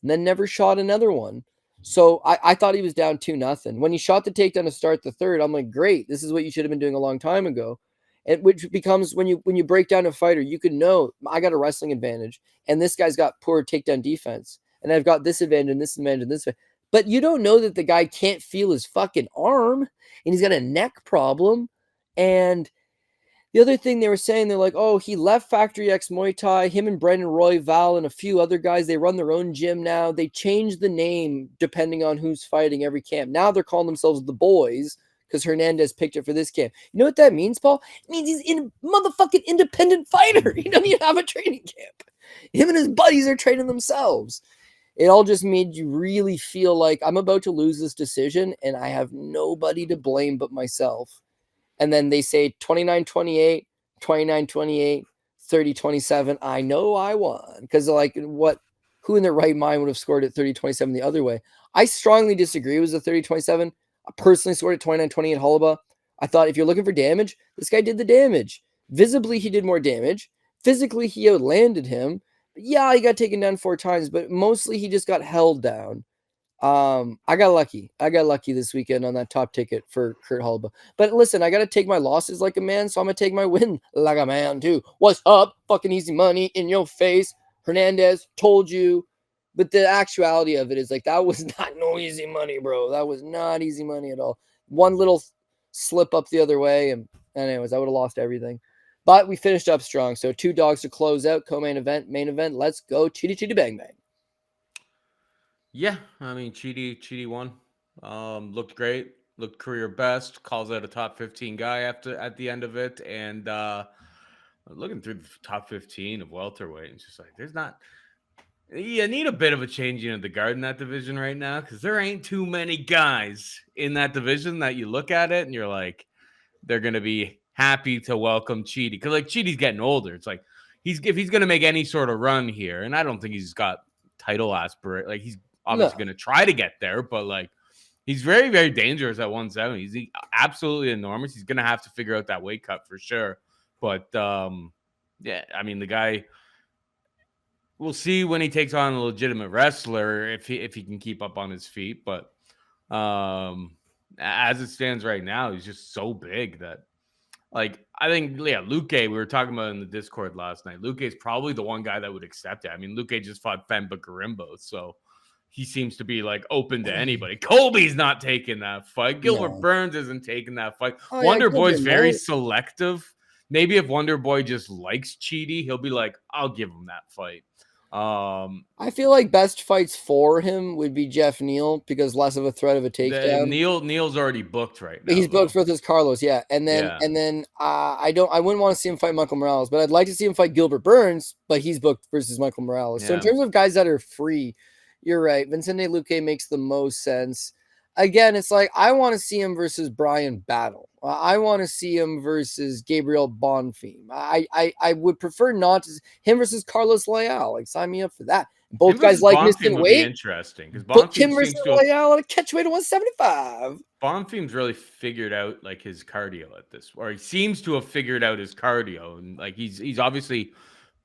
and then never shot another one. So I thought he was down 2-0. When he shot the takedown to start the third, I'm like, great, this is what you should have been doing a long time ago. And which becomes when you break down a fighter, you can know I got a wrestling advantage, and this guy's got poor takedown defense, and I've got this advantage and this advantage and this. But you don't know that the guy can't feel his fucking arm, and he's got a neck problem. And the other thing they were saying, they're like, oh, he left Factory X Muay Thai. Him and Brendan Royval and a few other guys, they run their own gym now. They changed the name depending on who's fighting every camp. Now they're calling themselves the Boys because Hernandez picked it for this camp. You know what that means, Paul? It means he's a motherfucking independent fighter. He doesn't even have a training camp. Him and his buddies are training themselves. It all just made you really feel like I'm about to lose this decision and I have nobody to blame but myself. and then they say 29-28, 29-28, 30-27. I know I won because like who in their right mind would have scored at 30-27 the other way? I strongly disagree. It was a 30-27. I personally scored at 29-28 Holaba. I thought if you're looking for damage, this guy did the damage. Visibly, he did more damage. Physically, he outlanded him. Yeah, he got taken down 4 times, but mostly he just got held down. I got lucky. I got lucky this weekend on that top ticket for Kurt Holba. But listen, I got to take my losses like a man, so I'm going to take my win like a man too. What's up? Fucking easy money in your face. Hernandez told you. But the actuality of it is like, that was not no easy money, bro. That was not easy money at all. One little slip up the other way. And anyways, I would have lost everything. But we finished up strong. So 2 dogs to close out, co-main event, main event. Let's go. Chitty Chitty Bang Bang. Yeah, I mean, Chidi won. Looked great. Looked career best. Calls out a top 15 guy at the end of it. And looking through the top 15 of welterweight, it's just like there's not. You need a bit of a changing of the guard in that division right now because there ain't too many guys in that division that you look at it and you're like, they're gonna be happy to welcome Chidi because like Chidi's getting older. It's like if he's gonna make any sort of run here, and I don't think he's got title aspirate. Like he's obviously going to try to get there, but like he's very, very dangerous at 170. He's absolutely enormous. He's going to have to figure out that weight cut for sure. But yeah, I mean, the guy, we'll see when he takes on a legitimate wrestler if he can keep up on his feet. But as it stands right now, he's just so big that like I think Luque, we were talking about in the Discord last night. Luque is probably the one guy that would accept it. I mean, Luque just fought Femba Garimbo, so he seems to be like open to anybody. Colby's not taking that fight. Gilbert Burns isn't taking that fight. Wonder Boy's very selective. Maybe if Wonder Boy just likes Chidi, he'll be like, I'll give him that fight. I feel like best fights for him would be Jeff Neal because less of a threat of a takedown. Neal's already booked right now. He's booked with his Carlos, yeah. And then I wouldn't want to see him fight Michael Morales, but I'd like to see him fight Gilbert Burns, but he's booked versus Michael Morales. Yeah. So in terms of guys that are free, you're right. Vicente Luque makes the most sense. Again, it's like I want to see him versus Brian Battle. I want to see him versus Gabriel Bonfim. I would prefer not to him versus Carlos Leal. Like sign me up for that. Both guys like missing weight. Interesting because Bonfim versus Leal at a catch weight of 175. Bonfim's really figured out like his cardio at this, or he seems to have figured out his cardio, and like he's obviously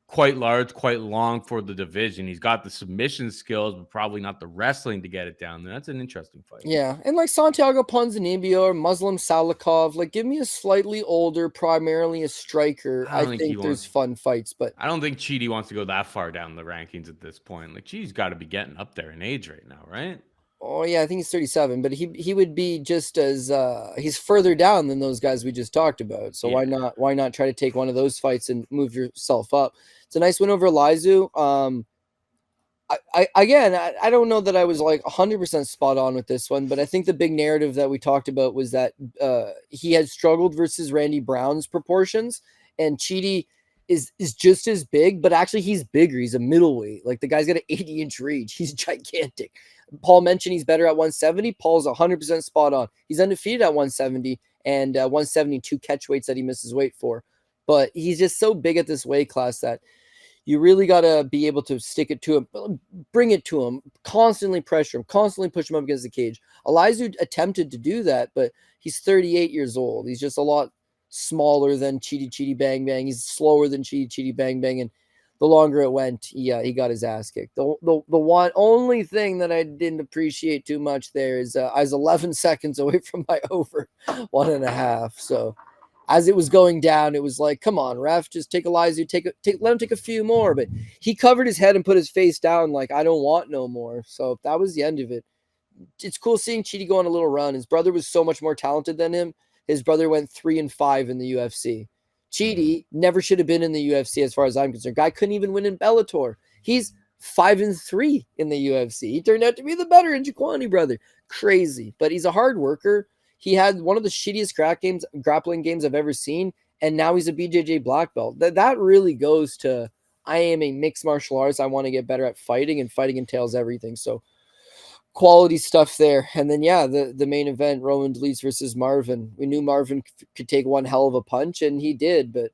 quite large, quite long for the division. He's got the submission skills, but probably not the wrestling to get it down there. That's an interesting fight. Yeah, and like Santiago Ponzinibbio or Muslim Salikov, like give me a slightly older, primarily a striker. I think there's fun fights, but I don't think Chidi wants to go that far down the rankings at this point. Like Chidi's got to be getting up there in age right now, right? Oh yeah, I think he's 37, but he would be just as he's further down than those guys we just talked about. So why not try to take one of those fights and move yourself up? It's a nice win over Lizu. I don't know that I was like 100% spot on with this one, but I think the big narrative that we talked about was that he had struggled versus Randy Brown's proportions, and Chidi is just as big, but actually he's bigger. He's a middleweight. Like the guy's got an 80-inch reach. He's gigantic. Paul mentioned he's better at 170. Paul's 100% spot on. He's undefeated at 170 and 172 catch weights that he misses weight for. But he's just so big at this weight class that you really got to be able to stick it to him, bring it to him, constantly pressure him, constantly push him up against the cage. Elizu attempted to do that, but he's 38 years old. He's just a lot smaller than Chidi Bang Bang. He's slower than Chidi Bang Bang, and the longer it went, he got his ass kicked. The one only thing that I didn't appreciate too much there is I was 11 seconds away from my over 1.5. So as it was going down, it was like, come on, ref, just take Elizu, let him take a few more. But he covered his head and put his face down like, I don't want no more. So that was the end of it. It's cool seeing Chidi go on a little run. His brother was so much more talented than him. His brother went 3-5 in the UFC. Chidi never should have been in the UFC as far as I'm concerned. Guy couldn't even win in Bellator. He's 5-3 in the UFC. He turned out to be the better Njokuani brother. Crazy. But he's a hard worker. He had one of the shittiest grappling games I've ever seen, and now he's a BJJ black belt. That really goes to, I am a mixed martial artist. I want to get better at fighting, and fighting entails everything. So quality stuff there. And then the main event, Roman Dolidze versus Marvin. We knew Marvin could take one hell of a punch, and he did. But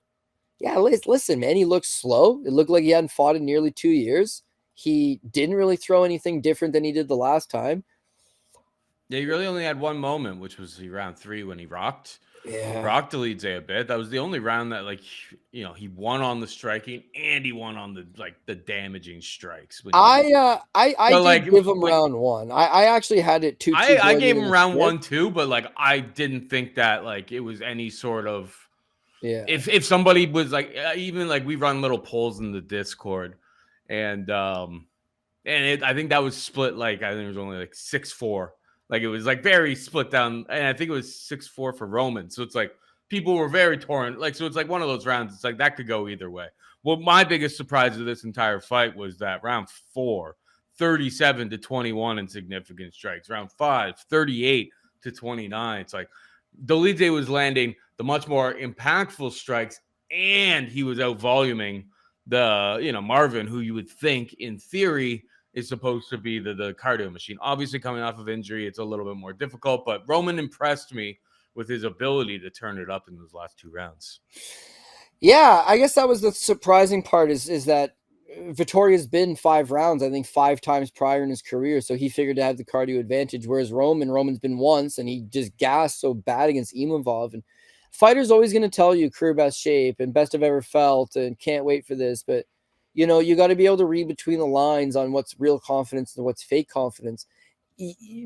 yeah, listen, man, he looked slow. It looked like he hadn't fought in nearly 2 years. He didn't really throw anything different than he did the last time. Yeah, he really only had one moment, which was round 3 when he rocked Yeah. Dolidze a bit. That was the only round that, like, he won on the striking and he won on the damaging strikes. When he, I but did like, give him like round one. I actually had it 2-2 I going gave into him the round fifth. 1 too, but like I didn't think that like it was any sort of, Yeah. if somebody was like, even like we run little polls in the Discord, and I think that was split, like I think it was only like 6-4. Like it was like very split down, and I think it was 6-4 for Roman. So it's like people were very torn. Like, so it's like one of those rounds. It's like that could go either way. Well, my biggest surprise of this entire fight was that round 4, 37-21 in significant strikes. Round 5, 38-29. It's like Dolidze was landing the much more impactful strikes, and he was out voluming the Marvin, who you would think in theory is supposed to be the cardio machine. Obviously, coming off of injury, it's a little bit more difficult, but Roman impressed me with his ability to turn it up in those last 2 rounds. Yeah, I guess that was the surprising part is that Vittoria's been 5 rounds, I think 5 times prior in his career, so he figured to have the cardio advantage. Whereas Roman's been once, and he just gassed so bad against Imavov. And fighters always going to tell you career best shape and best I've ever felt, and can't wait for this. But you got to be able to read between the lines on what's real confidence and what's fake confidence.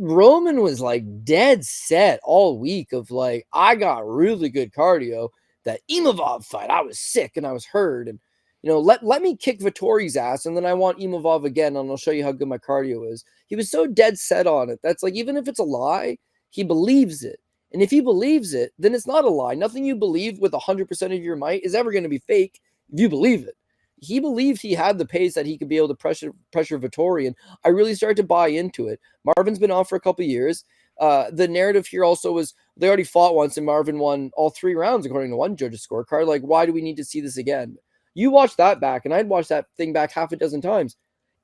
Roman was like dead set all week of like, I got really good cardio. That Imavov fight, I was sick and I was hurt, and let me kick Vittori's ass, and then I want Imavov again, and I'll show you how good my cardio is. He was so dead set on it. That's like, even if it's a lie, he believes it. And if he believes it, then it's not a lie. Nothing you believe with 100% of your might is ever going to be fake if you believe it. He believed he had the pace that he could be able to pressure Vittori, and I really started to buy into it. Marvin's been off for a couple years. The narrative here also was they already fought once and Marvin won all 3 rounds according to one judge's scorecard. Like, why do we need to see this again? You watch that back, and I'd watch that thing back half a dozen times.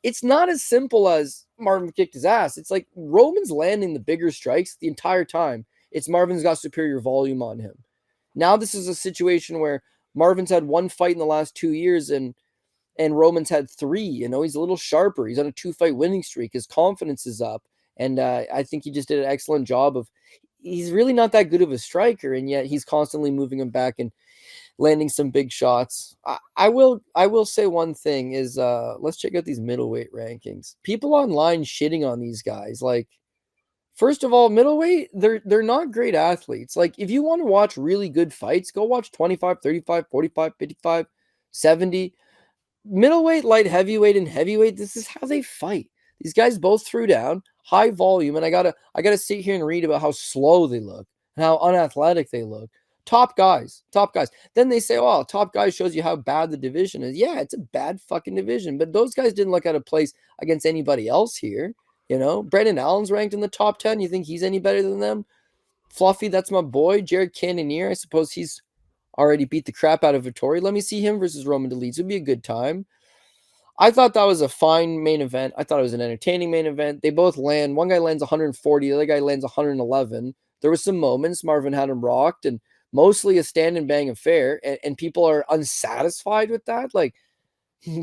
It's not as simple as Marvin kicked his ass. It's like Roman's landing the bigger strikes the entire time. It's Marvin's got superior volume on him. Now this is a situation where Marvin's had one fight in the last 2 years, and Roman's had 3. He's a little sharper. He's on a 2-fight winning streak. His confidence is up. And I think he just did an excellent job of, he's really not that good of a striker, and yet he's constantly moving him back and landing some big shots. I will say one thing is, let's check out these middleweight rankings. People online shitting on these guys. Like, first of all, middleweight, they're not great athletes. Like, if you want to watch really good fights, go watch 25, 35, 45, 55, 70. Middleweight, light heavyweight, and heavyweight, this is how they fight. These guys both threw down, high volume, and I gotta sit here and read about how slow they look and how unathletic they look. Top guys, top guys. Then they say, "Oh, top guys shows you how bad the division is." Yeah, it's a bad fucking division, but those guys didn't look out of place against anybody else here. Brendan Allen's ranked in the top 10. You think he's any better than them? Fluffy, that's my boy. Jared Cannonier, I suppose he's already beat the crap out of Vittori. Let me see him versus Roman Dolidze. It'd be a good time. I thought that was a fine main event. I thought it was an entertaining main event. They both land. One guy lands 140, the other guy lands 111. There were some moments Marvin had him rocked, and mostly a stand and bang affair. And people are unsatisfied with that. Like,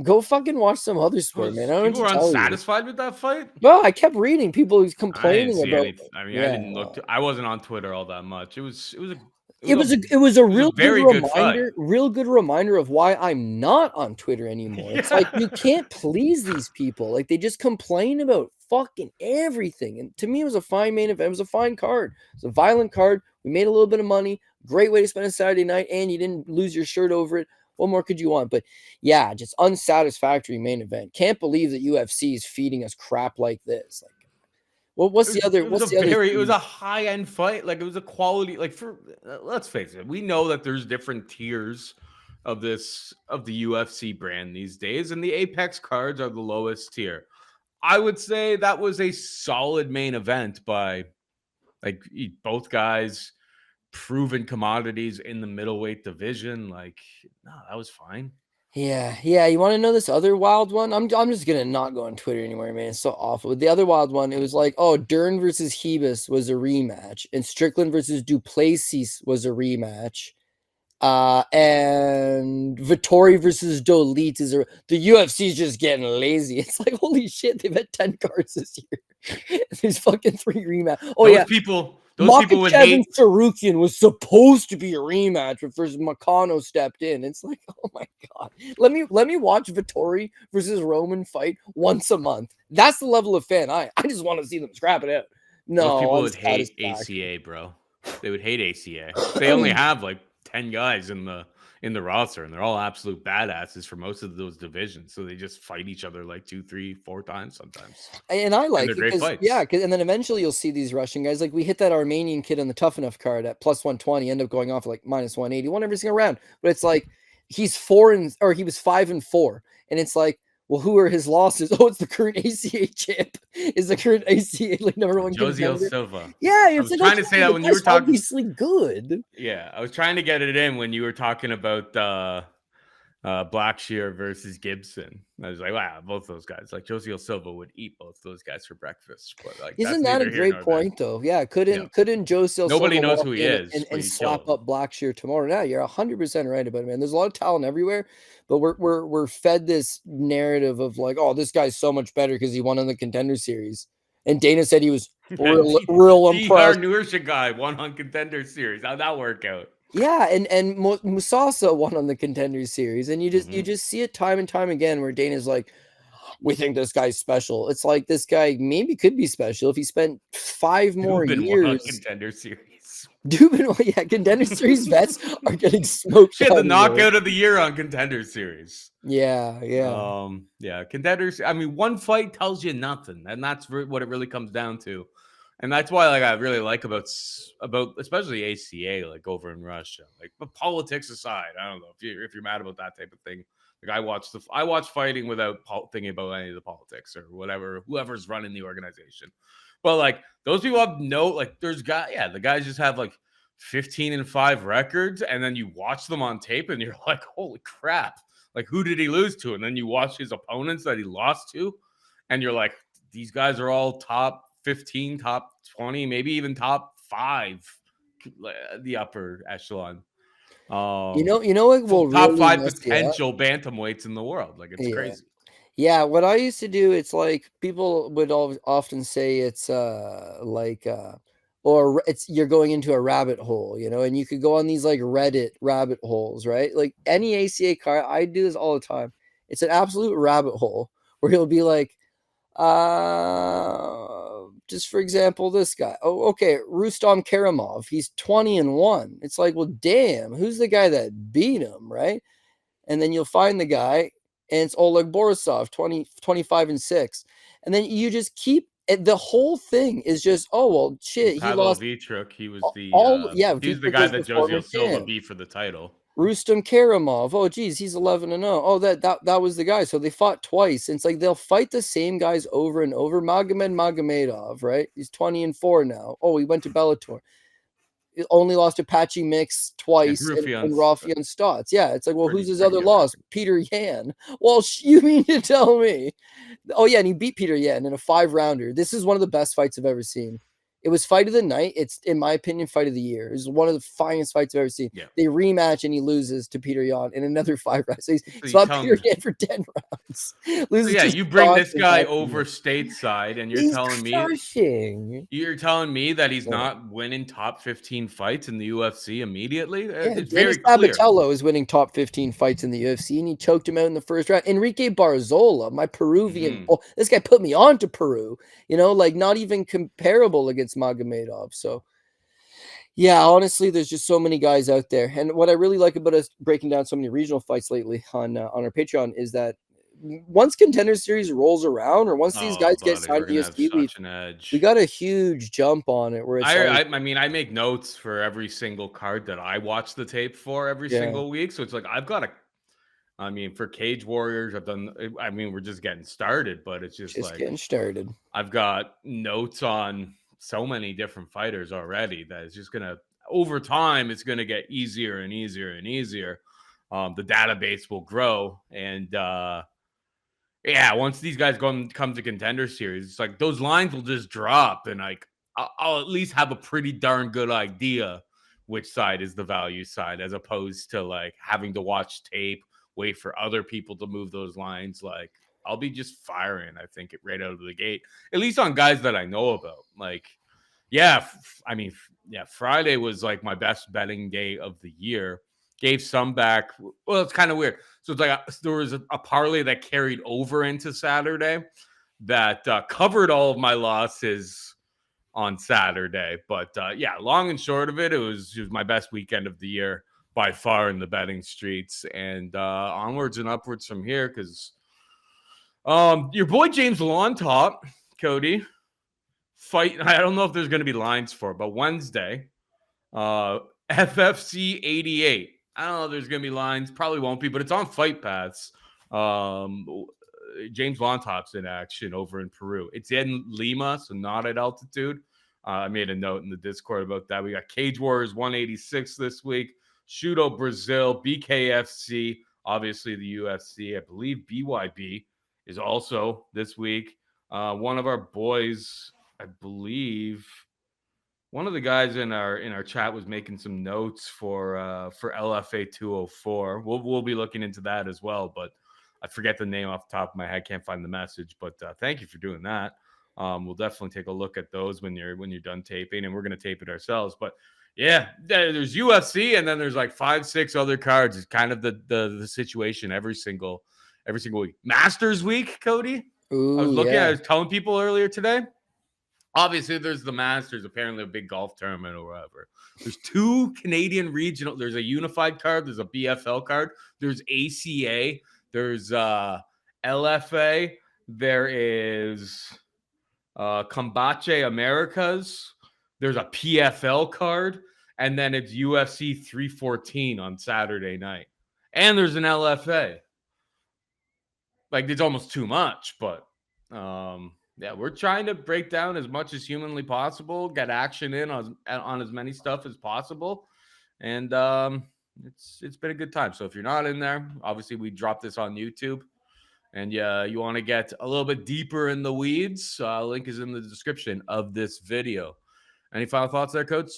go fucking watch some other sport, man. I don't know People what were to tell you. unsatisfied with that fight. Well, I kept reading people who's I didn't complaining see about. anything. I mean, I Yeah, didn't look. I wasn't on Twitter all that much. It was a it was a it was a real good very good fight. reminder of why I'm not on Twitter anymore. It's like, you can't please these people. Like, they just complain about fucking everything. And to me, it was a fine main event. It was a fine card. It's a violent card. We made a little bit of money. Great way to spend a Saturday night, and you didn't lose your shirt over it. What more could you want? But yeah, just unsatisfactory main event. Can't believe that UFC is feeding us crap like this. Like, what's the other? What's the other It was thing? a high end fight. Like, it was a quality. Like, for let's face it, we know that there's different tiers of the UFC brand these days, and the Apex cards are the lowest tier. I would say that was a solid main event by like both guys, proven commodities in the middleweight division. Like, no, that was fine. Yeah, yeah. You want to know this other wild one? I'm just gonna not go on Twitter anymore, man. It's so awful. The other wild one, it was like, oh, Dern versus Hebus was a rematch, and Strickland versus Duplessis was a rematch. And Vittori versus Dolit is the UFC's just getting lazy. It's like, holy shit, they've had 10 cards this year. There's fucking 3 rematch. Oh yeah, Those people would Makhachev and hate. Sarukian was supposed to be a rematch, but first Makano stepped in. It's like, oh my god. Let me watch Vittori versus Roman fight once a month. That's the level of fan I just want to see them scrap it out. Those No, people would hate unsatisfactory. ACA, bro. They would hate ACA. They only have like 10 guys in the roster, and they're all absolute badasses for most of those divisions. So they just fight each other like 2, 3, 4 times sometimes, And I and like they're it great because fights. and then eventually you'll see these Russian guys. Like we hit that Armenian kid on the Tough Enough card at plus 120, end up going off like minus 181 every single round. But it's like he was 5-4, and it's like, well, who are his losses? Oh, it's the current ACA champ. Is the current ACA like number one Josiel contender? Silva. Yeah, I it's was like, trying okay, to say that the when you were guy's talking. obviously good. Yeah, I was trying to get it in when you were talking about Blackshear versus Gibson. I was like, wow, both those guys. Like Josiel Silva would eat both those guys for breakfast, but like Isn't that's that a neither here great nor there. point though? Yeah, Yeah, couldn't Joe nobody Silva knows walk who he in is, but and you kill slap him. up Blackshear tomorrow? Yeah, you're 100% right about it, man. There's a lot of talent everywhere, but we're fed this narrative of like, oh, this guy's so much better because he won in the Contender Series, and Dana said he was real Our impressed. Nursha guy won on Contender Series. How'd that work out? Yeah, and Musasa won on the Contender Series, and you Mm-hmm. just see it time and time again where Dana's like, we think this guy's special. It's like this guy maybe could be special if he spent 5 more Dubin won on years. Contender Series. Dubin, yeah, Contender Series vets are getting smoked She had the out of there. knockout of the year on Contender Series. Yeah, yeah. Yeah, contenders. I mean, one fight tells you nothing, and that's what it really comes down to. And that's why, like, I really like about especially ACA, like over in Russia. Like, but politics aside, I don't know if you're mad about that type of thing. Like, I watch fighting without thinking about any of the politics or whatever whoever's running the organization. But like those people have there's the guys just have like 15-5 records, and then you watch them on tape, and you're like, holy crap. Like, who did he lose to? And then you watch his opponents that he lost to, and you're like, these guys are all top 15, top 20, maybe even top 5, the upper echelon. You know what will Top really 5 mess you up? potential bantamweights in the world. Like, it's Yeah. crazy. Yeah, what I used to do, it's like people would often say it's or it's you're going into a rabbit hole, you know, and you could go on these like Reddit rabbit holes, right? Like any ACA car, I do this all the time. It's an absolute rabbit hole where he'll be like, just for example, this guy. Oh, okay, Rustam Karamov. He's 20-1. It's like, well, damn, who's the guy that beat him, right? And then you'll find the guy, and it's Oleg Borisov, 25-6. And then you just keep the whole thing is just, oh well, shit, he Pavel lost Vitruk, all. Yeah, he's the Vitor guy was the that former Josiel Silva champ. beat for the title. Rustam Karamov. Oh, geez, he's 11-0. Oh, that was the guy. So they fought twice. And it's like they'll fight the same guys over and over. Magomed Magomedov, right? He's 20-4 now. Oh, he went to Bellator. He only lost to Patchy Mix And twice and Rufian's Rafian Stotts. Yeah, it's like, well, who's his pretty other good loss? record. Peter Yan. Well, you mean to tell me? Oh, yeah, and he beat Peter Yan in a 5-rounder. This is one of the best fights I've ever seen. It was fight of the night. It's, in my opinion, fight of the year. It's one of the finest fights I've ever seen. Yeah. They rematch and he loses to Peter Yan in another 5 rounds. So he's So you fought tell Peter me. Yan for 10 rounds. So Loses yeah, to you bring Stotts this and guy Patchy over Mix. stateside, and He's crushing. you're telling me that he's Yeah. not winning top 15 fights in the UFC immediately? Yeah, It's Danny very clear. Sabatello is winning top 15 fights in the UFC, and he choked him out in the first round. Enrique Barzola, my Peruvian, Hmm. this guy put me on to Peru, you know, like not even comparable against Magomedov. So, yeah, honestly, there's just so many guys out there. And what I really like about us breaking down so many regional fights lately on our Patreon is that once Contender Series rolls around, or once these Oh, guys get buddy, signed we're to gonna have UFC, such an we edge. got a huge jump on it where it's like, I mean, I make notes for every single card that I watch the tape for every yeah, single week. So it's like I've got a. I mean, for Cage Warriors, I've done. I mean, we're just getting started, but it's just just like getting started. I've got notes on so many different fighters already that it's just gonna over time it's gonna get easier and easier and easier. the database will grow. And yeah, once these guys come to Contender Series, it's like those lines will just drop, and like I'll at least have a pretty darn good idea which side is the value side, as opposed to like having to watch tape, wait for other people to move those lines. Like I'll be just firing, I think, it right out of the gate, at least on guys that I know about. Like, yeah, yeah, Friday was like my best betting day of the year. Gave some back. Well, it's kind of weird. So it's like there was a parlay that carried over into Saturday that covered all of my losses on Saturday. But yeah, long and short of it, it was my best weekend of the year by far in the betting streets, and onwards and upwards from here. Because your boy James Lawn Top, Cody, fight. I don't know if there's going to be lines for it, but Wednesday, FFC 88. I don't know if there's going to be lines. Probably won't be, but it's on Fight Pass. James Lontop's in action over in Peru. It's in Lima, so not at altitude. I made a note in the Discord about that. We got Cage Warriors 186 this week, Shudo Brazil, BKFC, obviously the UFC. I believe BYB is also this week. One of our boys, I believe, one of the guys in our chat was making some notes for LFA 204. We'll be looking into that as well, but I forget the name off the top of my head. Can't find the message, but thank you for doing that. We'll definitely take a look at those when you're done taping, and we're gonna tape it ourselves. But yeah, there's UFC, and then there's like 5-6 other cards. It's kind of the situation every single week. Masters week, Cody. Ooh, I was looking. yeah. I was telling people earlier today. Obviously, there's the Masters, apparently a big golf tournament or whatever. There's 2 Canadian regional. There's a unified card. There's a BFL card. There's ACA. There's LFA. There is Combate Americas. There's a PFL card. And then it's UFC 314 on Saturday night. And there's an LFA. Like, it's almost too much, but yeah, we're trying to break down as much as humanly possible, get action in on as many stuff as possible, and it's been a good time. So if you're not in there, obviously we drop this on YouTube, and you want to get a little bit deeper in the weeds, link is in the description of this video. Any final thoughts there, Coach?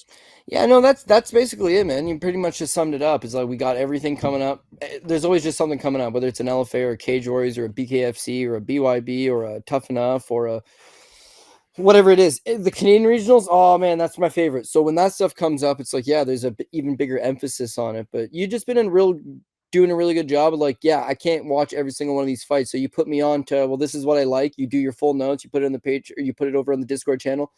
Yeah, no, that's basically it, man. You pretty much just summed it up. It's like we got everything coming up. There's always just something coming up, whether it's an LFA or a Cage Warriors or a BKFC or a BYB or a Tough Enough or a whatever it is. The Canadian regionals, oh man, that's my favorite. So when that stuff comes up, it's like, yeah, there's a even bigger emphasis on it. But you just been doing a really good job of like, yeah, I can't watch every single one of these fights. So you put me on to, well, this is what I like. You do your full notes, you put it on the page, or you put it over on the Discord channel.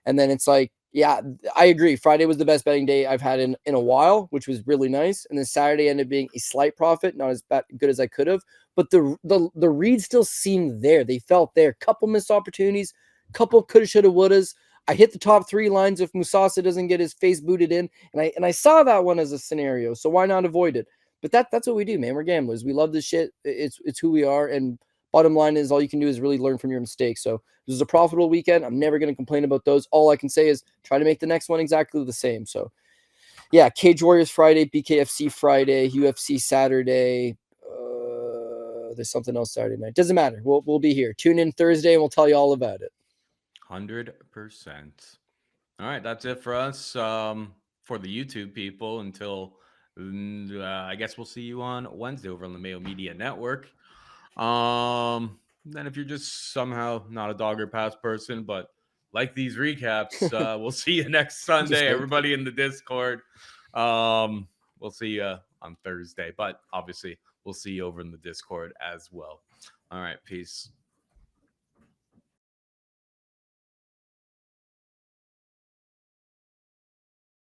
And then it's like, yeah, I agree. Friday was the best betting day I've had in a while, which was really nice. And then Saturday ended up being a slight profit, not as good as I could have. But the reads still seemed there. They felt there. Couple missed opportunities, couple coulda, shoulda, wouldas. I hit the top 3 lines if Musasa doesn't get his face booted in, and I saw that one as a scenario. So why not avoid it? But that's what we do, man. We're gamblers. We love this shit. It's who we are. And bottom line is, all you can do is really learn from your mistakes. So this is a profitable weekend. I'm never going to complain about those. All I can say is try to make the next one exactly the same. So yeah, Cage Warriors Friday, BKFC Friday, UFC Saturday. There's something else Saturday night. Doesn't matter. We'll be here. Tune in Thursday and we'll tell you all about it. 100%. All right, that's it for us. For the YouTube people, until I guess we'll see you on Wednesday over on the Mayo Media Network. Then if you're just somehow not a Dogger Pass person, but like these recaps, we'll see you next Sunday. Everybody in the Discord. We'll see you on Thursday, but obviously we'll see you over in the Discord as well. All right, peace.